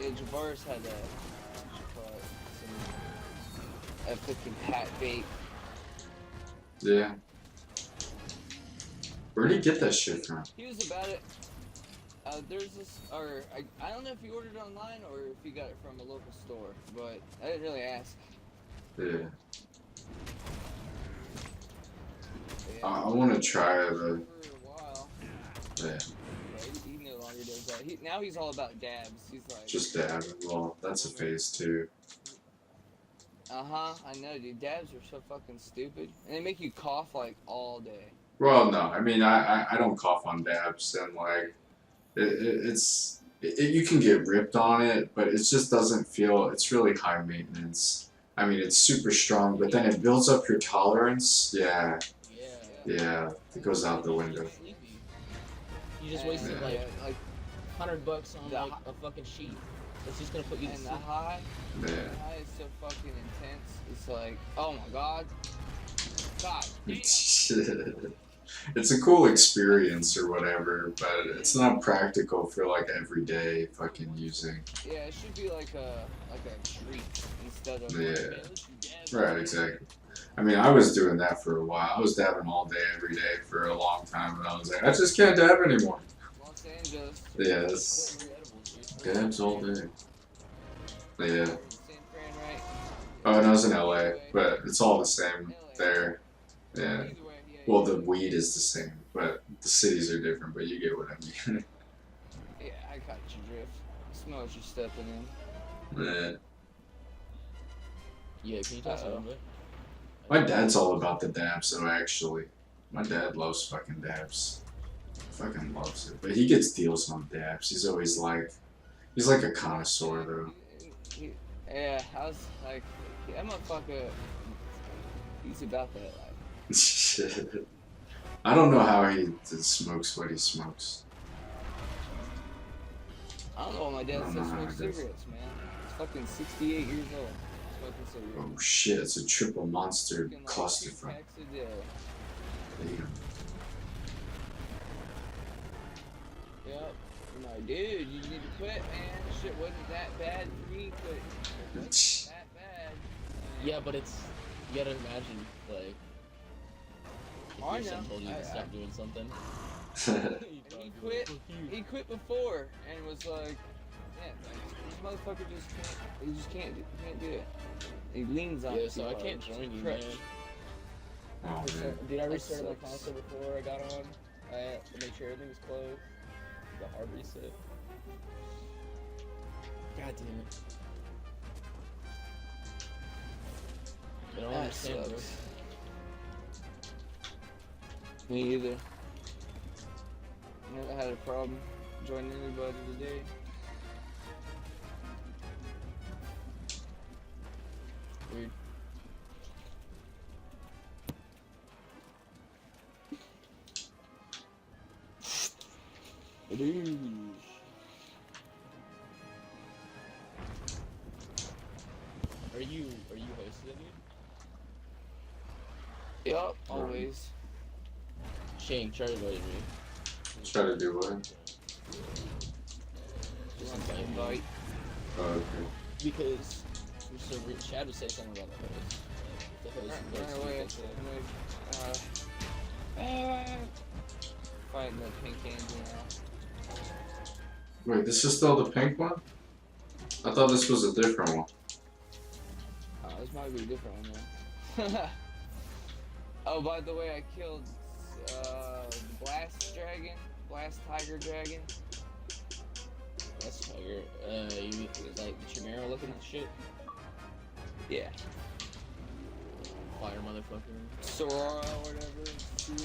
S2: Yeah, Javaris had a fucking hat vape.
S1: Yeah. Where'd he get that shit from?
S2: He was about it. There's this, or I don't know if he ordered it online or if he got it from a local store, but I didn't really ask.
S1: Yeah.
S2: But yeah,
S1: I want to try the.
S2: for a while.
S1: Yeah.
S2: But he no longer does that. Now he's all about dabs. He's like,
S1: Just dab. Well, that's a phase too.
S2: I know, dude. Dabs are so fucking stupid, and they make you cough like all day.
S1: Well, no, I mean, I don't cough on dabs, and like, you can get ripped on it, but it just doesn't feel, it's really high maintenance. I mean, it's super strong, but then it builds up your tolerance. Yeah, yeah, it goes out the window.
S3: You just wasted
S2: And,
S3: like
S2: like
S3: $100 on
S2: The
S3: like
S2: hi-
S3: a fucking sheet. It's just gonna put you to
S2: and the
S3: sleep.
S2: high.
S1: Yeah.
S2: The high is so fucking intense. It's like, oh my god. God damn.
S1: It's a cool experience or whatever, but it's not practical for like everyday fucking using.
S2: Yeah, it should be like a treat instead of
S1: Yeah. Right, exactly. I mean, I was doing that for a while. I was dabbing all day, every day for a long time, and I was like, I just can't dab anymore.
S2: Los Angeles.
S1: Yeah, it's dabs all day. Yeah.
S2: San Fran, right?
S1: Oh, and I was in LA, but it's all the same there. Yeah.
S2: Either way, yeah,
S1: Well, the weed is the same, but the cities are different, but you get what I mean.
S2: yeah, I caught your drift. Smell what you're stepping in.
S1: Yeah.
S3: Yeah, can you tell us a little bit?
S1: My dad's all about the dabs, though, actually. My dad loves fucking dabs. Fucking loves it. But he gets deals on dabs. He's always like, he's like a connoisseur, though.
S2: Yeah, I was like, that motherfucker, he's about that life.
S1: I don't know how he smokes what he smokes.
S2: I don't know why my dad
S1: I
S2: still
S1: don't know how
S2: smokes
S1: it is.
S2: cigarettes, man. He's fucking 68 years old. Smoking cigarettes.
S1: Oh shit, it's a triple monster
S2: Fucking, like,
S1: cluster
S2: 2
S1: from.
S2: packs a day.
S1: Damn.
S2: Yep. I'm like, dude, you need to quit, man. Shit wasn't that bad for me, but it wasn't that bad.
S3: Yeah, but it's, you gotta imagine, like, if
S2: I
S3: your son
S2: know.
S3: told you to stop doing something.
S2: And he quit. He quit before and was like, yeah, this motherfucker just can't. He just can't do it. He leans on
S3: Yeah,
S2: it.
S3: so
S2: too
S3: I
S2: hard.
S3: can't
S2: It's
S3: join you,
S2: crutch.
S3: man.
S1: Oh man.
S3: Dude, I
S2: That
S3: restarted my
S2: sucks.
S3: console before I got on. I had to make sure everything was closed. The hard reset. God damn it. I don't
S2: That
S3: understand, bro.
S2: sucks. Me either. Never had a problem joining anybody today.
S3: Weird.
S2: It is.
S3: Are you hosting it, dude?
S2: Yup, always.
S3: Shane, try to invite me.
S1: Try to do what?
S3: Just
S2: Want to
S3: invite me.
S2: invite.
S1: Oh, okay.
S3: Because so Chad would say something about the host. Like, if the host
S2: Run
S3: invites you,
S2: away.
S3: that's it.
S2: Fighting the pink Andy now.
S1: Wait, this is still the pink one? I thought this was a different one.
S2: Oh, this might be a different one then. Oh, by the way, I killed Blast Dragon, Blast Tiger Dragon.
S3: That's tiger. You it's like the Chimera looking at shit.
S2: Yeah.
S3: Fire motherfucker.
S2: Sora or whatever. Sora, I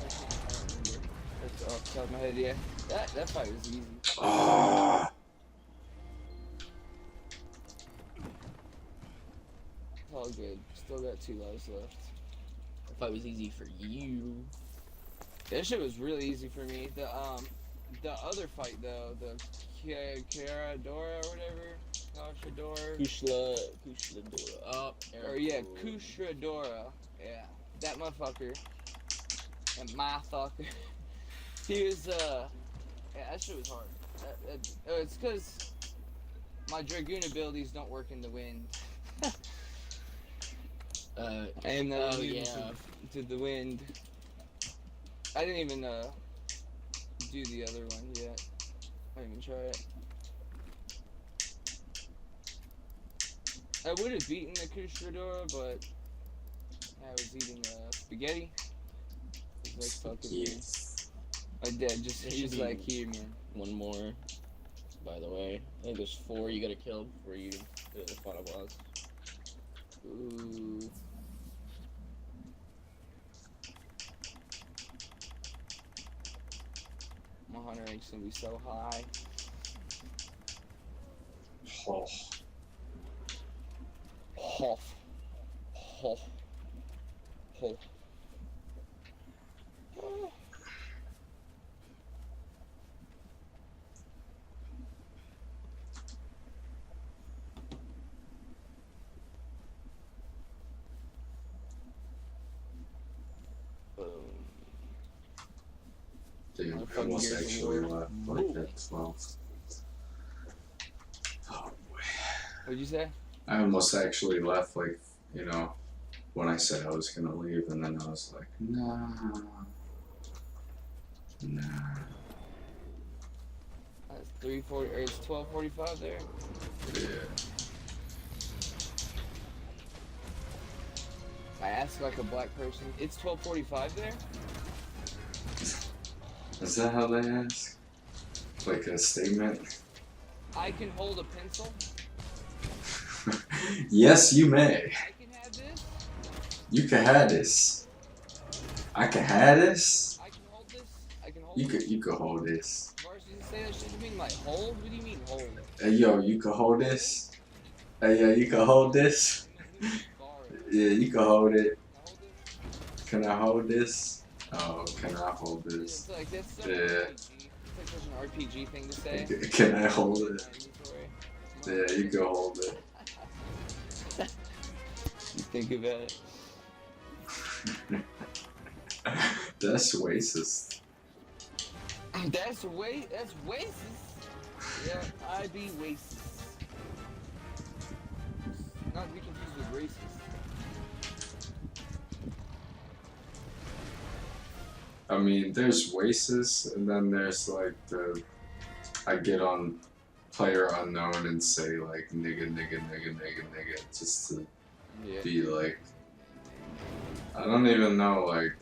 S2: can't remember. That's off the top of my head, yeah. That fight was easy.
S1: Ah,
S2: It's all good. Still got 2 lives left.
S3: That fight was easy for you.
S2: That shit was really easy for me. The other fight though, the Kiradora or whatever, Kashadora,
S3: Kushladora. Oh,
S2: or yeah, Kushadora. Yeah, that motherfucker. And my fucker. He was yeah, that shit was hard. It's because my Dragoon abilities don't work in the wind. And
S3: oh yeah.
S2: to the wind. I didn't even do the other one yet. I didn't even try it. I would have beaten the Kushadora, but I was eating spaghetti. It was like fucking
S3: Yes.
S2: my dad just
S3: There
S2: he
S3: should
S2: was
S3: be
S2: like, here man.
S3: One more. By the way, I think there's 4 you gotta kill before you do the final boss.
S2: Ooh. My hunter rank's gonna be so high.
S1: oh.
S2: Hoff. Hoff. Hoff.
S1: Damn, I
S2: Motherfucking
S1: almost
S2: Gears of
S1: actually
S2: War.
S1: left like at 12. Oh boy.
S2: What'd you say?
S1: I almost actually left, like, you know, when I said I was gonna leave, and then I was like, nah.
S2: That's 3:40 or it's 12:45 there.
S1: Yeah.
S2: I asked like a black person. It's 12:45 there.
S1: Is that how they ask? Like a statement?
S2: I can hold a pencil.
S1: Yes, you may.
S2: I can have this.
S1: You can have this. I can have this.
S2: I can hold this. I can hold.
S1: You
S2: this.
S1: could hold this.
S2: Varsity say that shit to me like hold. What do you mean hold?
S1: Hey yo, you can hold this. Hey yo, you can hold this. Yeah, you can hold it. Can I hold this? Oh, can I hold this?
S2: It's like that's so
S1: Yeah.
S2: RPG. It's like such an RPG thing to say.
S1: Can I hold it? Yeah, you can hold it.
S2: You think about it.
S1: That's racist.
S2: That's racist. Yeah, I be racist. Not to be confused with racist.
S1: I mean, there's racist, and then there's like the. I get on Player Unknown and say like nigga, nigga, nigga, nigga, nigga, just to
S2: Yeah.
S1: be like. I don't even know, like.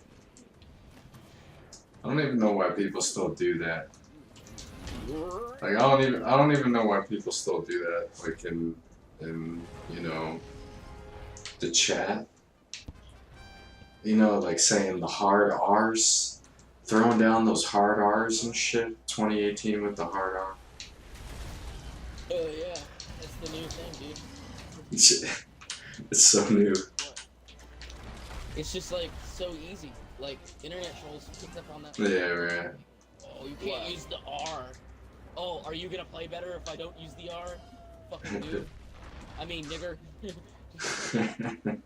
S1: I don't even know why people still do that. Like I don't even know why people still do that. Like in you know the chat. You know, like saying the hard R's, throwing down those hard R's and shit. 2018 with the hard R.
S3: Oh yeah, that's the new thing, dude.
S1: It's so new.
S3: It's just like so easy. Like internet trolls picked up on that.
S1: Yeah, right.
S3: Oh, you can't use the R. Oh, are you gonna play better if I don't use the R? Fucking dude. I mean, nigger. Like,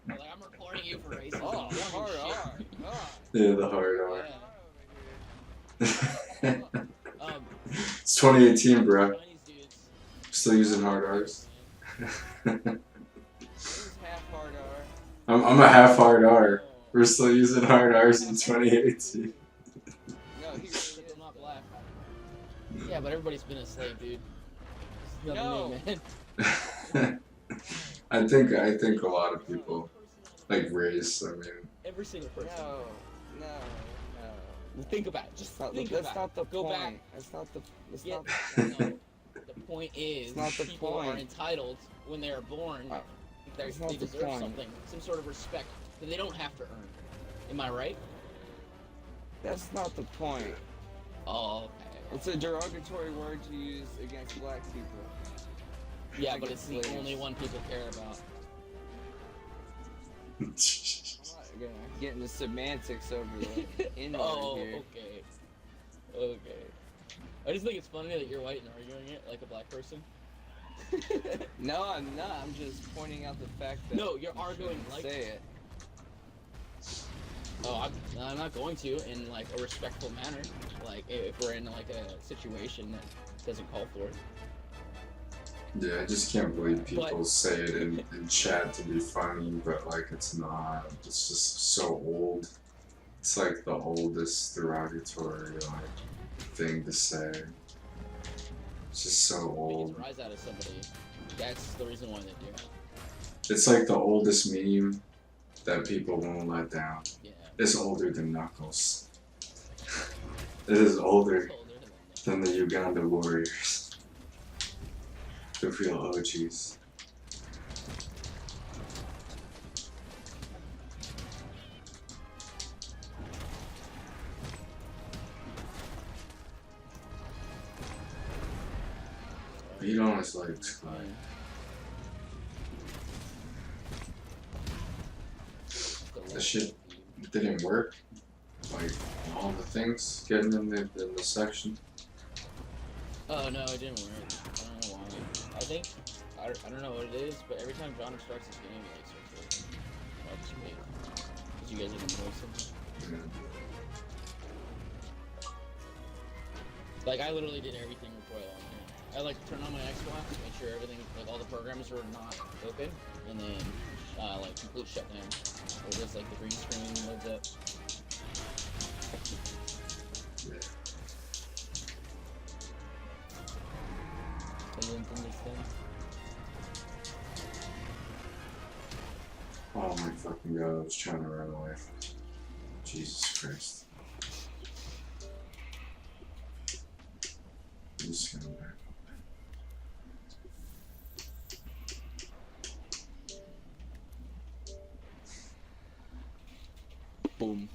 S3: I'm reporting you for racism.
S2: Oh,
S3: You don't
S2: hard
S3: do shit.
S2: R. Ah.
S1: Yeah, the hard R.
S3: Yeah.
S1: It's 2018, bro.
S3: Chinese dudes.
S1: Still using hard R's.
S2: It was half hard R.
S1: I'm a half hard R.
S3: Oh,
S1: We're still using hard R's in 2018.
S2: No, he
S3: Except
S2: really
S3: I'm not black. Yeah, but everybody's been a slave, dude. It's nothing
S2: No.
S3: new, man.
S1: I think a lot of people like race. I mean,
S3: Every single person.
S2: No, no, no.
S3: Think about it. Just think
S2: That's
S3: about
S2: not the
S3: it. Go
S2: point.
S3: back.
S2: That's not the. That's
S3: Yeah.
S2: not.
S3: No. The point is,
S2: It's not the
S3: people are
S2: point.
S3: entitled when they are born.
S2: Uh,
S3: They
S2: it's not the
S3: deserve
S2: point.
S3: something, some sort of respect that they don't have to earn. Am I right?
S2: That's not the point.
S3: Oh, okay.
S2: It's a derogatory word to use against black people.
S3: Yeah,
S2: Like
S3: but
S2: it's
S3: it's the
S2: slaves.
S3: only one people care about.
S2: I'm not gonna get into semantics over the N-word
S3: Oh,
S2: here.
S3: okay. Okay. I just think it's funny that you're white and arguing it like a black person.
S2: No, I'm not. I'm just pointing out the fact that.
S3: No, you're
S2: you
S3: arguing
S2: shouldn't
S3: like.
S2: Say it.
S3: Oh, I'm not going to in like a respectful manner. Like if we're in like a situation that doesn't call for it.
S1: yeah, I just can't believe people
S3: But-
S1: say it in chat to be funny, but like it's not. It's just so old. It's like the oldest derogatory like thing to say. It's just so
S3: Make
S1: old.
S3: a rise out of somebody. That's the reason why they do it.
S1: It's like the oldest meme that people won't let down.
S3: Yeah.
S1: It's older than Knuckles. It is older
S3: It's older than that.
S1: than the Uganda Warriors. The real OGs. Beat on his legs, like. That shit didn't work. Like all the things getting in the section.
S3: Oh no, it didn't work. I don't know why. I think I don't know what it is, but every time Johnny starts this game, it like starts working. I'll just wait. Cause you guys are gonna know something.
S1: Yeah.
S3: Like I literally did everything before I logged in. I like turn on my Xbox, make sure everything, like all the programs were not open, and then like complete shutdown. Or just like the green screen loads up. And then this thing.
S1: Oh my fucking god, I was trying to run away from it. Jesus Christ. I'm just gonna back.
S2: Boom.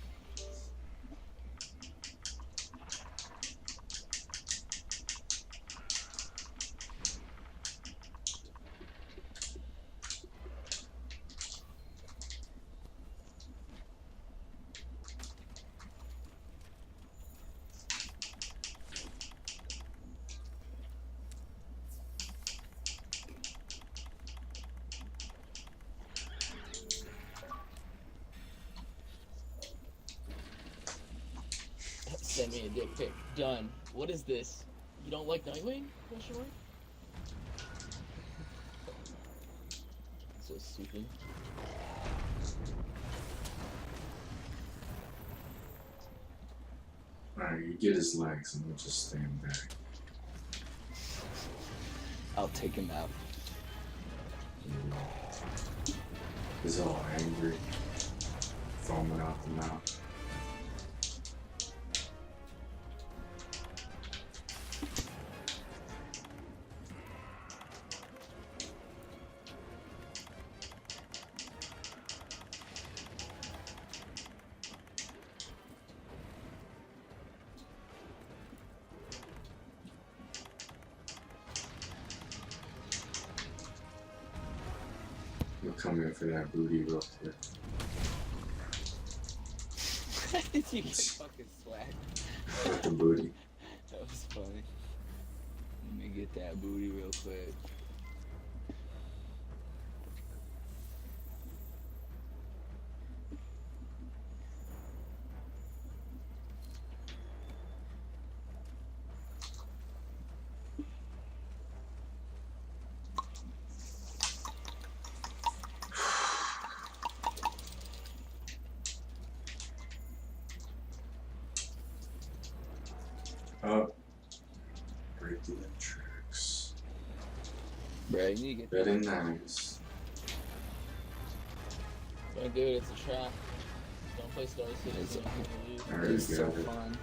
S3: Send me a dick pic. Done. What is this? You don't like Nightwing? Question mark? So stupid.
S1: Alright, you get his legs and we'll just stand back.
S2: I'll take him out.
S1: He's all angry, foaming out the mouth. He'll come in for that booty real quick.
S2: Did you get fucking swag?
S1: With the booty.
S2: That was funny. Let me get that booty real quick.
S1: Caribbean tracks.
S2: Bro, you need to get
S1: Very nice.
S3: Don't do it, it's a trap. Don't play Star Citizen.
S1: I already
S2: It's so
S1: got it.
S2: fun.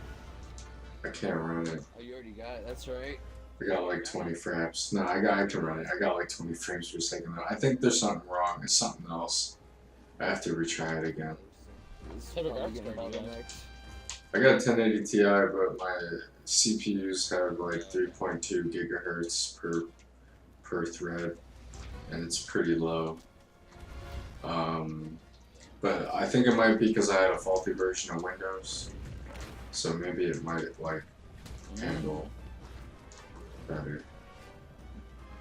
S1: I can't run it.
S2: Oh, you already got it. That's right.
S1: I got like 20 frames. No, I can run it. I got like 20 frames per second though. I think there's something wrong. It's something else. I have to retry it again.
S2: It's
S3: Have a
S2: probably
S3: graphics
S2: gonna
S3: card,
S2: bother
S3: yeah.
S2: next.
S1: I got a 1080 Ti, but my CPUs have like 3.2 gigahertz per thread, and it's pretty low. But I think it might be because I had a faulty version of Windows, so maybe it might like handle better.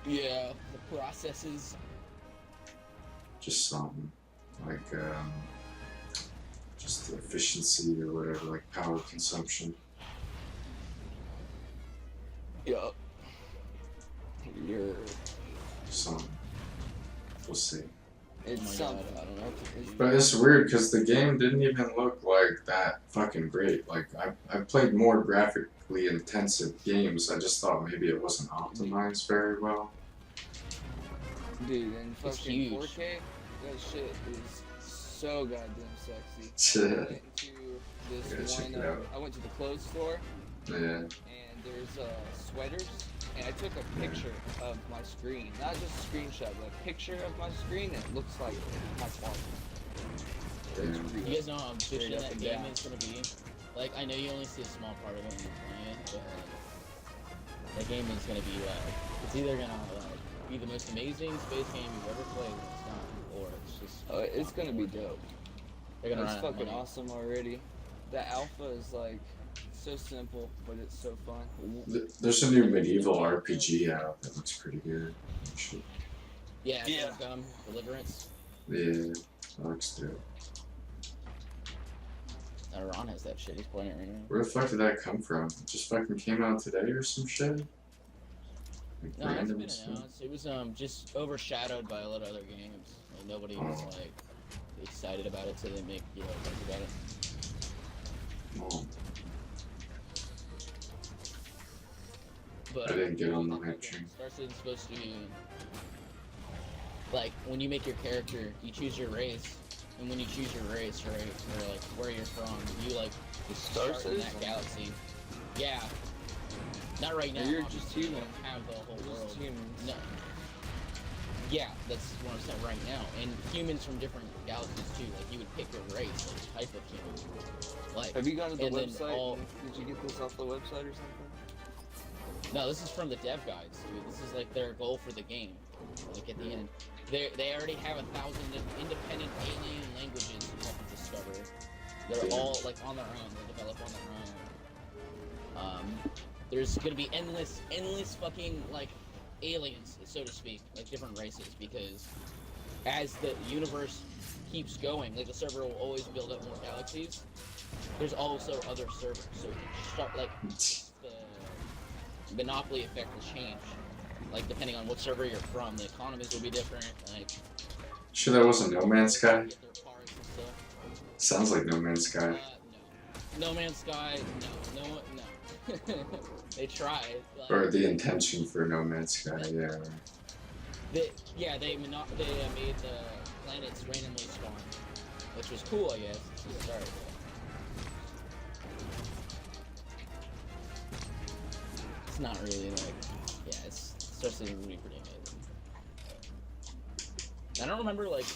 S3: Yeah, the processes.
S1: Just something like just the efficiency or whatever, like power consumption.
S2: Yup. You're.
S1: Something. We'll see.
S2: It's
S3: Oh my
S2: something.
S3: God, I don't know what to do.
S1: But it's weird because the game didn't even look like that fucking great. Like I've played more graphically intensive games. I just thought maybe it wasn't optimized very well.
S2: Dude, and
S3: It's
S2: fucking
S3: huge.
S2: 4K, that shit is so goddamn sexy. I
S1: Yeah.
S2: went to
S1: Gotta
S2: this
S1: check
S2: one,
S1: it out.
S2: I went to the clothes store,
S1: Yeah.
S2: and there's sweaters, and I took a picture of my screen. Not just a screenshot, but a picture of my screen, and it looks like high quality. It's
S1: Damn.
S2: real.
S3: You guys know how
S2: Straight
S3: ambitious
S2: up
S3: that
S2: and
S3: game
S2: down.
S3: is gonna be? Like, I know you only see a small part of it when you're playing, but that game is gonna be like, it's either gonna like be the most amazing space game you've ever played when it's done, or it's just.
S2: It's gonna be dope.
S3: They're gonna
S2: It's
S3: run out of
S2: fucking
S3: money.
S2: awesome already. The alpha is like so simple, but it's so fun.
S1: There's a new medieval RPG out that looks pretty good. Actually.
S3: Yeah,
S2: Yeah.
S3: Deliverance.
S1: Yeah, that looks dope.
S3: Ron has that shit. He's playing it right now.
S1: Where the fuck did that come from? It just fucking came out today or some shit? Like
S3: No, it's
S1: random
S3: been
S1: stuff?
S3: announced. It was just overshadowed by a lot of other games. Like, nobody was
S1: Oh.
S3: like excited about it, so they make things about it.
S1: Oh,
S3: But
S1: I didn't get on the hype train.
S3: Star Citizen's supposed to be like when you make your character, you choose your race, and when you choose your race, right, or like where you're from, you like
S2: The Star
S3: start in that
S2: Citizen?
S3: galaxy. Yeah. Not right now.
S2: Or you're
S3: obviously,
S2: just
S3: you
S2: human.
S3: don't have the whole
S2: We're
S3: world.
S2: just humans.
S3: No. Yeah, that's what I'm saying right now. And humans from different galaxies too. Like you would pick your race, like type of human. Like
S2: Have you gone to the
S3: And then
S2: website?
S3: all-
S2: Did you get this off the website or something?
S3: no, this is from the dev guides, dude. This is like their goal for the game. Like at the end, they already have 1,000 independent alien languages you have to discover. They're
S1: Yeah.
S3: all like on their own. They develop on their own. There's gonna be endless fucking like aliens, so to speak, like different races, because as the universe keeps going, like the server will always build up more galaxies. There's also other servers, so start like the monopoly effect will change. Like depending on what server you're from, the economies will be different. Like
S1: Sure, that wasn't No Man's Sky?
S3: get their cars and stuff.
S1: Sounds like No Man's Sky.
S3: No. No Man's Sky. No. No. They tried. Like,
S1: Or the intention for No Man's Sky, yeah.
S3: they made the planets randomly spawn, which was cool, I guess. To start. It's not really like, yeah, it's starts to be pretty amazing. I don't remember like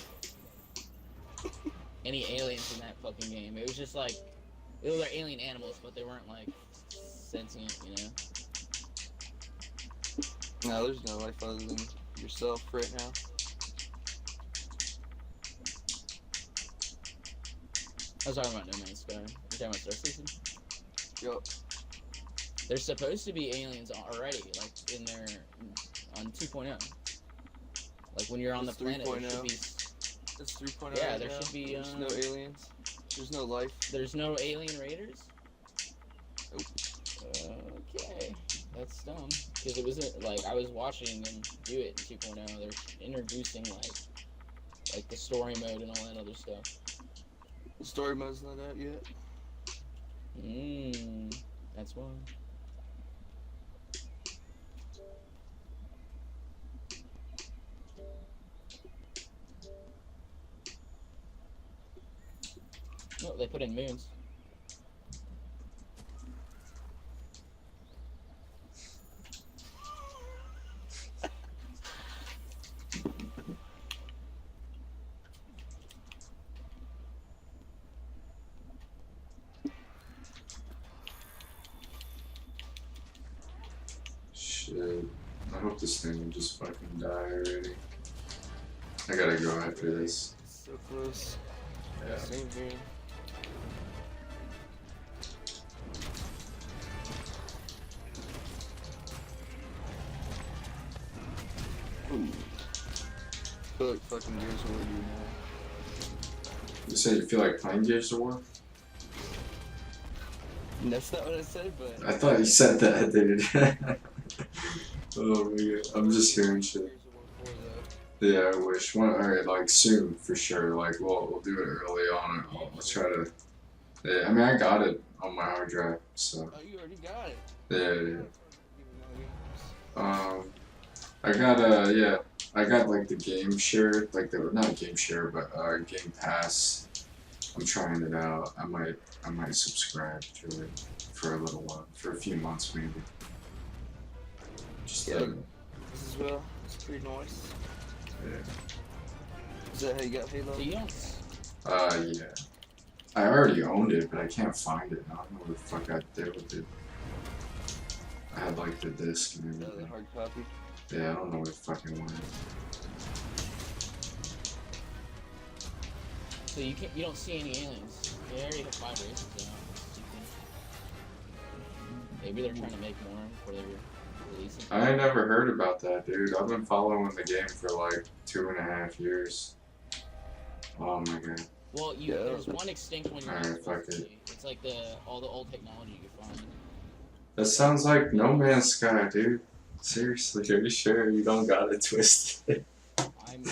S3: any aliens in that fucking game. It was just like they were alien animals, but they weren't like sentient, you know.
S2: No, there's no life other than yourself right now.
S3: I was talking about No Man's Sky. You're talking about Star Citizen?
S2: Yup.
S3: There's supposed to be aliens already, like in their on 2.0. Like when you're on
S2: It's
S3: the planet, there should
S2: 3.0.
S3: be.
S2: It's 3.0.
S3: Yeah,
S2: right
S3: there
S2: now.
S3: should be,
S2: There's no aliens. There's no life.
S3: There's no alien raiders.
S2: Nope.
S3: Okay, that's dumb. Because it wasn't like I was watching them do it in 2.0. They're introducing like the story mode and all that other stuff.
S2: The story mode's not out yet.
S3: That's why. They put in moons.
S1: Shit. I hope this thing will just fucking die already. I gotta go after this.
S2: So close.
S1: Yeah.
S2: Same here. Ooh. I feel like fucking Gears of War now.
S1: You said you feel like playing Gears of War?
S2: That's not what I said, but
S1: I thought you said that, dude. Oh my god. I'm just hearing shit.
S2: Gears of War 4 though.
S1: Yeah, I wish. Alright, like soon, for sure. Like, we'll do it early on. I'll try to. Yeah, I mean, I got it on my hard drive, so.
S2: Oh, you already got it.
S1: Yeah. I got yeah, I got like the game share, like the not game share, but Game Pass. I'm trying it out. I might subscribe to it for a little while, for a few months maybe. Just
S2: Yeah. This as well. It's pretty nice.
S1: yeah.
S2: Is that how you got Halo?
S3: So you don't.
S1: Yeah. I already owned it, but I can't find it. I don't know what the fuck I did with it. I had like the disc and
S2: The
S1: everything.
S2: hard copy.
S1: Yeah, I don't know what it fucking went.
S3: So you can't. You don't see any aliens. They already have 5 races now. Maybe they're trying to make more before they're releasing.
S1: I ain't never heard about that, dude. I've been following the game for like 2.5 years. Oh my god.
S3: Well,
S2: Yeah.
S3: there's one extinct one you're not
S1: Alright,
S3: supposed
S1: fuck
S3: to
S1: it.
S3: see. It's like all the old technology you can find.
S1: That sounds like No Man's Sky, dude. Seriously, are you sure you don't got it twisted?
S3: I'm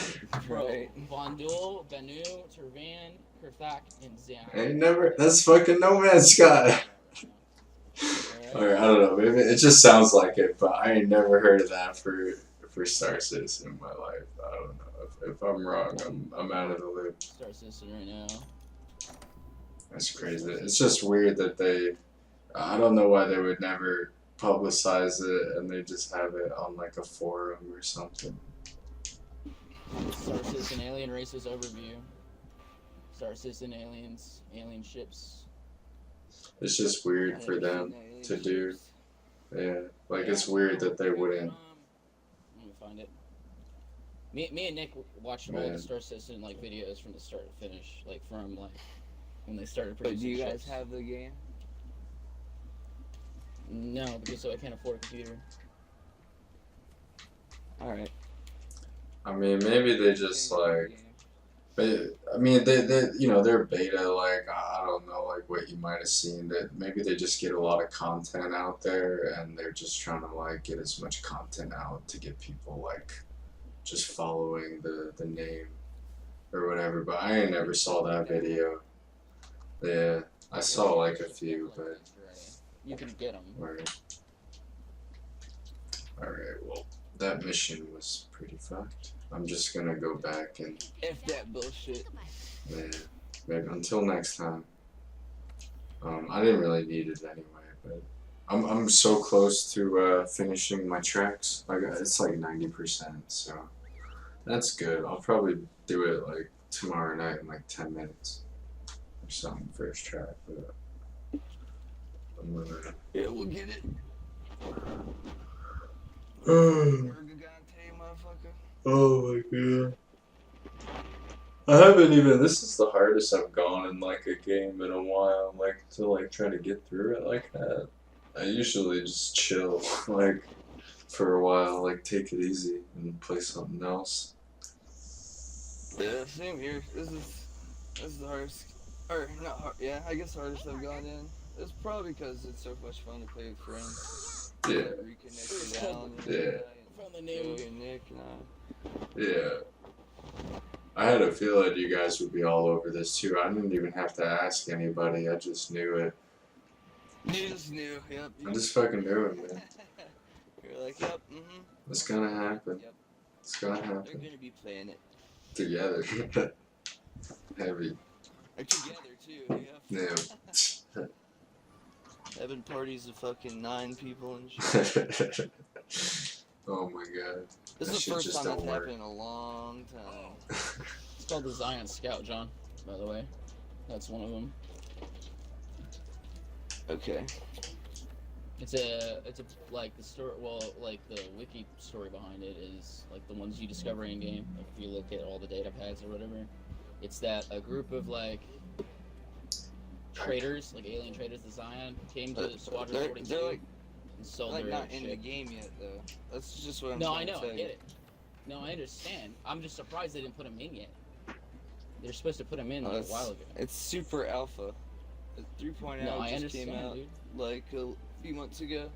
S3: bro.
S2: Right.
S3: Vondul, Banu, Turvan, Kurthak, and Zion.
S1: Ain't never. That's fucking No Man's Sky. Alright, I don't know. Maybe it just sounds like it, but I ain't never heard of that for Star Citizen in my life. I don't know. If I'm wrong, I'm out of the loop.
S3: Star Citizen right now.
S1: That's crazy. It's just weird that they. I don't know why they would never publicize it and they just have it on like a forum or something.
S3: Star Citizen Alien Races Overview. Star Citizen Aliens, Alien Ships.
S1: It's just weird for them to do. Yeah, like it's weird that they wouldn't.
S3: Let me find it. Me and Nick watched all
S1: Man.
S3: the Star Citizen like videos from the start to finish, like from like when they started
S2: But
S3: producing
S2: do you guys
S3: ships.
S2: have the game?
S3: No, because I can't afford a computer.
S2: Alright.
S1: I mean, maybe they just like. I mean, they you know, they're beta. Like I don't know, like what you might have seen. That maybe they just get a lot of content out there, and they're just trying to like get as much content out to get people like just following the name or whatever. But I ain't never saw that video. Yeah, I saw like a few, but
S3: You can get them.
S1: alright. Alright, well, that mission was pretty fucked. I'm just gonna go back and
S2: F that bullshit.
S1: yeah, maybe until next time. I didn't really need it anyway, but I'm so close to finishing my tracks. Like it's like 90%, so that's good. I'll probably do it like tomorrow night in like 10 minutes or something. First track, but I'm gonna.
S2: Yeah, we'll get it.
S1: Oh
S2: Ergagante, motherfucker.
S1: my god. I haven't even. This is the hardest I've gone in like a game in a while. Like to like try to get through it like that. I usually just chill, like for a while, like take it easy and play something else.
S2: Yeah, same here. This is the hardest, or not hard. Yeah, I guess hardest I've gone in. It's probably because it's so much fun to play with friends.
S1: Yeah,
S2: Reconnect with Alan. And
S1: Yeah.
S3: From the
S2: Joey
S3: name.
S2: and Nick and
S1: yeah. I had a feeling you guys would be all over this too. I didn't even have to ask anybody. I just knew it.
S2: You just knew. Yep.
S1: I just fucking knew it, man.
S2: You're like, yep.
S1: It's gonna happen.
S2: Yep.
S1: It's gonna
S2: They're
S1: happen
S2: gonna be playing it.
S1: together. Heavy.
S2: Or together too. Yeah.
S1: Yeah.
S2: Having parties of fucking 9 people and shit.
S1: Oh my god.
S2: This
S1: That
S2: is the
S1: shit
S2: first
S1: just
S2: time
S1: don't
S2: that's
S1: work.
S2: happened in a long time.
S3: It's called the Zion Scout, John. By the way, that's one of them.
S2: Okay.
S3: It's a like the story. Well, like the wiki story behind it is like the ones you discover in game. Like if you look at all the data pads or whatever, it's that a group of like traders, like alien traders, the Zion came to Squadron 42
S2: They're like,
S3: and sold
S2: like
S3: their
S2: not in the
S3: ship.
S2: game yet though. That's just what I'm
S3: No, I
S2: trying to
S3: know,
S2: tell
S3: I
S2: you.
S3: get it. No, I understand. I'm just surprised they didn't put him in yet. They're supposed to put him in like a while ago.
S2: It's super alpha. The 3.0
S3: No, I
S2: just
S3: understand,
S2: came out
S3: dude.
S2: like a few months ago.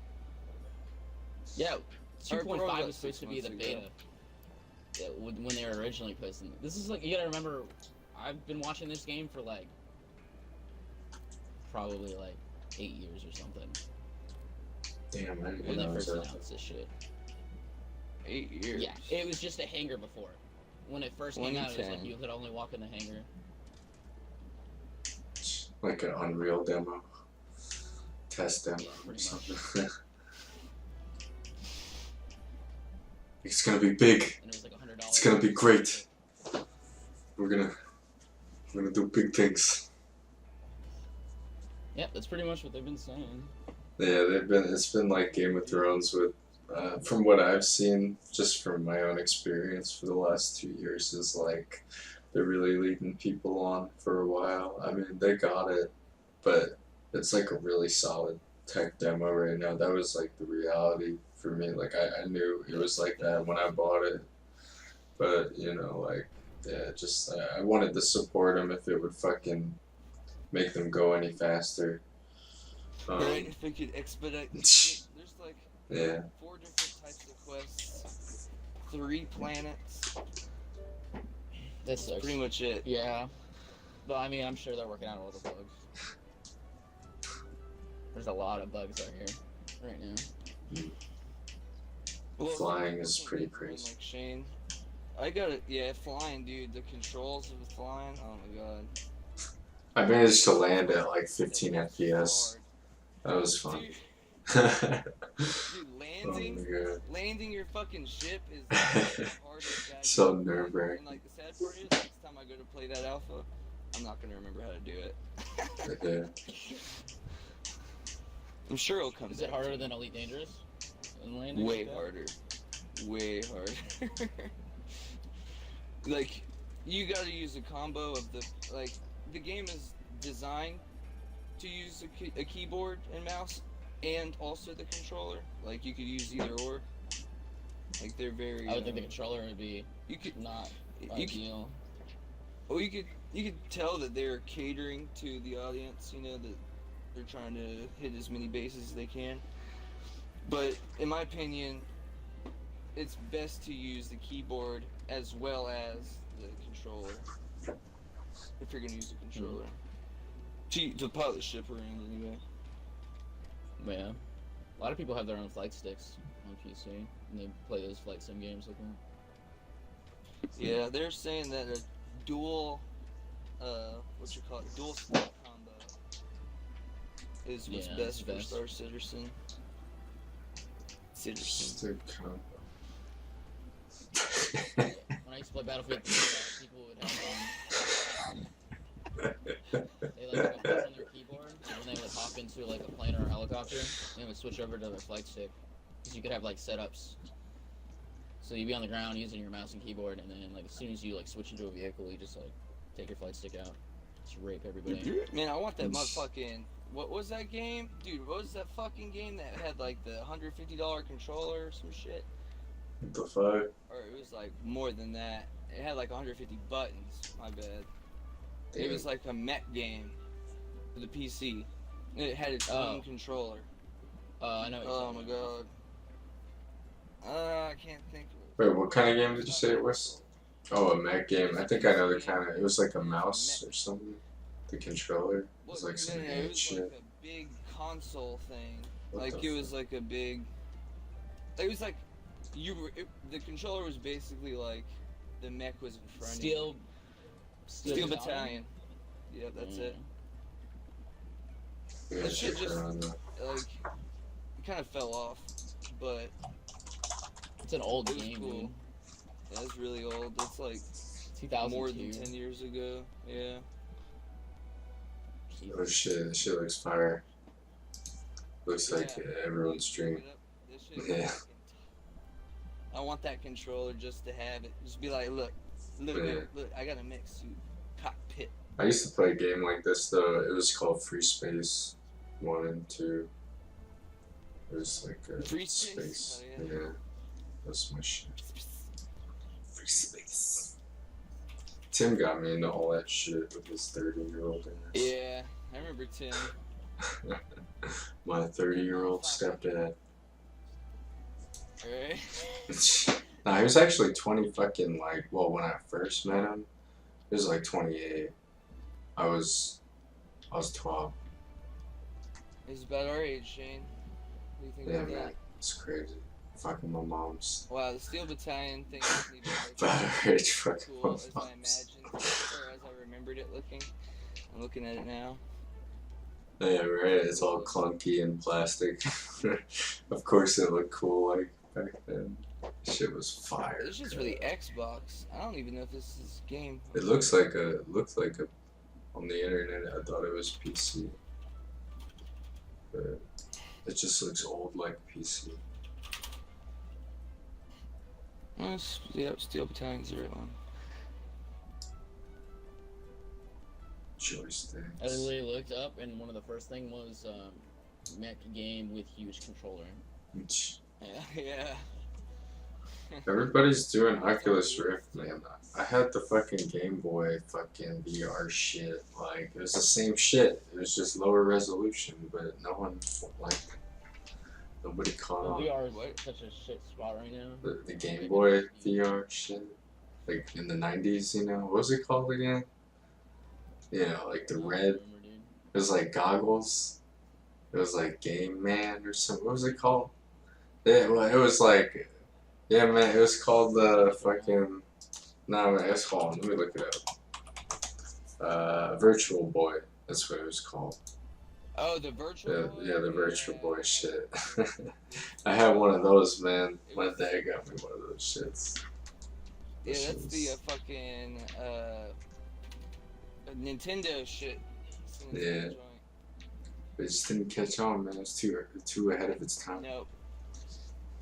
S3: Yeah,
S2: Or
S3: 2.5
S2: probably
S3: was supposed to be the
S2: about 6
S3: beta.
S2: months
S3: Yeah, when they were originally posting it. This is like, you gotta remember, I've been watching this game for like, probably like 8 years or something.
S1: Damn, I didn't
S3: When they
S1: know
S3: first
S1: that.
S3: announced this shit.
S2: 8 years.
S3: Yeah, it was just a hangar before. When it first came out, it was like
S2: 2010.
S3: you could only walk in the hangar.
S1: Like an Unreal demo. Test demo or
S3: Pretty
S1: something. It's gonna be big.
S3: And it was like $100.
S1: It's gonna be great. We're gonna do big things.
S3: Yeah, that's pretty much what they've been saying.
S1: Yeah, it's been like Game of Thrones with, from what I've seen, just from my own experience for the last 2 years, is like, they're really leading people on for a while. I mean, they got it, but it's like a really solid tech demo right now. That was like the reality for me. Like, I knew it was like that when I bought it, but, you know, like, yeah, just, I wanted to support them if it would fucking make them go any faster.
S2: Right? If we could expedite this shit. There's like
S1: Yeah.
S2: 4 different types of quests, 3 planets.
S3: That's
S2: Pretty much it.
S3: Yeah. But I mean, I'm sure they're working out all the bugs. There's a lot of bugs out here right now.
S2: Well,
S1: Flying is
S2: something
S1: pretty
S2: different,
S1: crazy.
S2: Like Shane, I got it. Yeah, flying, dude. The controls of the flying. Oh my god.
S1: I managed to land at like 15
S2: It's
S1: FPS.
S2: hard.
S1: That was fun.
S2: Dude,
S1: Oh
S2: landing,
S1: my god.
S2: landing your fucking ship is the hardest goddamn
S1: So
S2: thing.
S1: nerve-wracking.
S2: And like the sad part is, next time I go to play that alpha, I'm not gonna remember how to do it.
S1: Yeah.
S2: I'm sure it'll come.
S3: Is it
S2: back
S3: harder
S2: to
S3: than Elite Dangerous? In
S2: me.
S3: landing
S2: Way
S3: like that?
S2: harder. Way harder. Like, you gotta use a combo of the game is designed to use a keyboard and mouse and also the controller. Like, you could use either or. Like, they're very.
S3: I would think the controller would be
S2: You could.
S3: not
S2: You could.
S3: ideal.
S2: Well, you could tell that they're catering to the audience. You know that they're trying to hit as many bases as they can. But in my opinion, it's best to use the keyboard as well as the controller. If you're gonna use the controller. To pilot the ship around anyway.
S3: Yeah. A lot of people have their own flight sticks on PC, and they play those flight sim games like that.
S2: Yeah, they're saying that a dual, dual stick combo is what's
S3: Yeah,
S2: best
S3: it's
S2: for
S3: best.
S2: Star Citizen. Citizen.
S1: Stick combo.
S3: When I used to play Battlefield 3, people would have they like have a button on their keyboard, and when they would hop into like a plane or a helicopter, they would switch over to their flight stick, because you could have like setups. So you'd be on the ground using your mouse and keyboard, and then like as soon as you like switch into a vehicle, you just like take your flight stick out, just rape everybody.
S2: Man, I want that motherfucking. What was that game? Dude, what was that fucking game that had like the $150 controller or some shit?
S1: What the fuck?
S2: Or it was like more than that. It had like 150 buttons. My bad. It was like a mech game for the PC. It had its own controller.
S3: I know. What you're
S2: Oh
S3: talking
S2: my
S3: about.
S2: god. I can't think of
S1: Wait, what kind of game did you say it was? Oh, a mech game. I think I know the kind of. It was like a mouse or something. The controller. It was like some
S2: it
S1: ant
S2: was
S1: shit.
S2: like a big console thing.
S1: What
S2: Like
S1: the
S2: it was like a big. It was like the controller was basically like the mech was in front of you.
S3: Steel
S2: Steel Battalion. Yeah, that's it.
S1: Yeah,
S2: That shit
S1: check
S2: just-
S1: around that.
S2: Like, it kind of fell off, but
S3: It's an old
S2: it was
S3: game,
S2: cool.
S3: dude.
S2: Yeah, it's really old. It's like
S3: 2002.
S2: more than 10 years ago. Yeah.
S1: Oh shit, that shit looks fire. Looks like
S2: Yeah.
S1: everyone's dream.
S2: This shit
S1: Yeah.
S2: fucking I want that controller just to have it. Just be like, look,
S1: Yeah.
S2: look, I got a mech suit, cockpit.
S1: I used to play a game like this though. It was called Free Space 1 and 2. It was like a
S2: Free Space? Oh, yeah.
S1: Yeah. That's my shit. Free Space. Tim got me into all that shit with his 30-year-old ass.
S2: Yeah, I remember Tim.
S1: My 30-year-old stepdad.
S2: Alright.
S1: Nah, he was actually 20 fucking like, well, when I first met him, he was like 28. I was 12.
S2: He's about our age, Shane. What do you think
S1: Yeah,
S2: about
S1: man.
S2: that?
S1: It's crazy. Fucking my mom's.
S2: Wow, the Steel Battalion thing doesn't even look
S1: About her age,
S2: as
S1: fucking
S2: cool
S1: my
S2: as I
S1: mom's.
S2: imagined, or as I remembered it looking. I'm looking at it now.
S1: Yeah, right. It's all clunky and plastic. Of course, it looked cool like back then. Shit was fire.
S2: This is for the Xbox. I don't even know if this is a game.
S1: It looks like a. On the internet, I thought it was PC. But it just looks old like PC.
S2: Yeah, Steel Battalion's the right one.
S1: Joysticks.
S3: I literally looked up, and one of the first thing was mech game with huge controller.
S2: Yeah, yeah.
S1: Everybody's doing Oculus Rift, man. I had the fucking Game Boy fucking VR shit. Like, it was the same shit. It was just lower resolution, but no one, like, nobody caught on.
S3: VR is
S2: What?
S3: such a shit spot right now.
S1: The Game Boy VR shit. Like, in the 90s, you know? What was it called again? Yeah, like the
S3: I don't
S1: red.
S3: remember, dude.
S1: It was like goggles. It was like Game Man or something. What was it called? Yeah, well, it was like, yeah, man. It was called the fucking. No, man, it's called. Let me look it up. Virtual Boy. That's what it was called.
S2: Oh, the virtual.
S1: Yeah,
S2: Boy?
S1: yeah, the Virtual
S2: Yeah.
S1: Boy shit. I had one of those, man. My dad got me one of those shits.
S2: Yeah,
S1: This
S2: that's the
S1: is-
S2: fucking Nintendo shit. It's the
S1: Yeah.
S2: Nintendo joint.
S1: It just didn't catch on, man. It was too ahead of its time.
S2: Nope.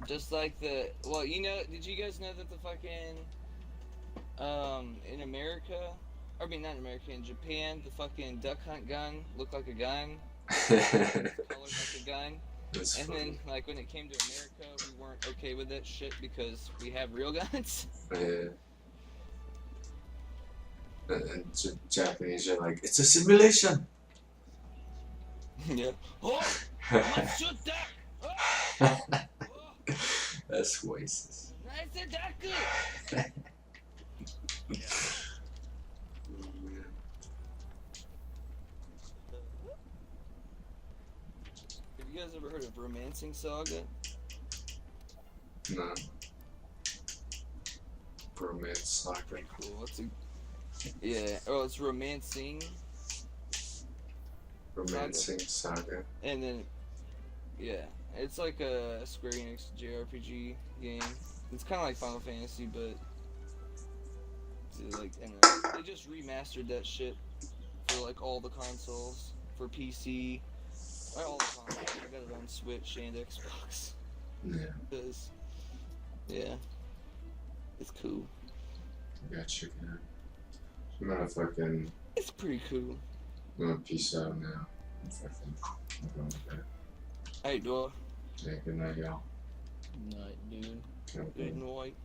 S2: Just like the you know, did you guys know that the fucking in America, I mean not in America, in Japan, the fucking duck hunt gun looked like a gun, colored like a gun,
S1: That's
S2: and
S1: funny.
S2: then like when it came to America, we weren't okay with that shit because we have real guns.
S1: Yeah. And Japanese are like, it's a simulation.
S2: Yeah. Oh, let's shoot duck. Oh, oh,
S1: That's racist.
S2: nice duck. Have you guys ever heard of Romancing Saga?
S1: No. Romance Saga.
S2: Cool. Yeah. Oh, it's Romancing,
S1: Romancing Saga.
S2: and then yeah, it's like a Square Enix JRPG game. It's kind of like Final Fantasy, but like and they just remastered that shit for like all the consoles for PC. All the consoles. I got it on Switch and Xbox.
S1: Yeah,
S2: Cause yeah, it's cool.
S1: I got you. I'm gonna fucking.
S2: It's pretty cool.
S1: I'm gonna peace out now. I'm going to bed.
S2: Hey, dog.
S1: Yeah, good night, y'all.
S3: Nut, dude.
S1: Have a good
S2: Good
S1: one.
S2: night.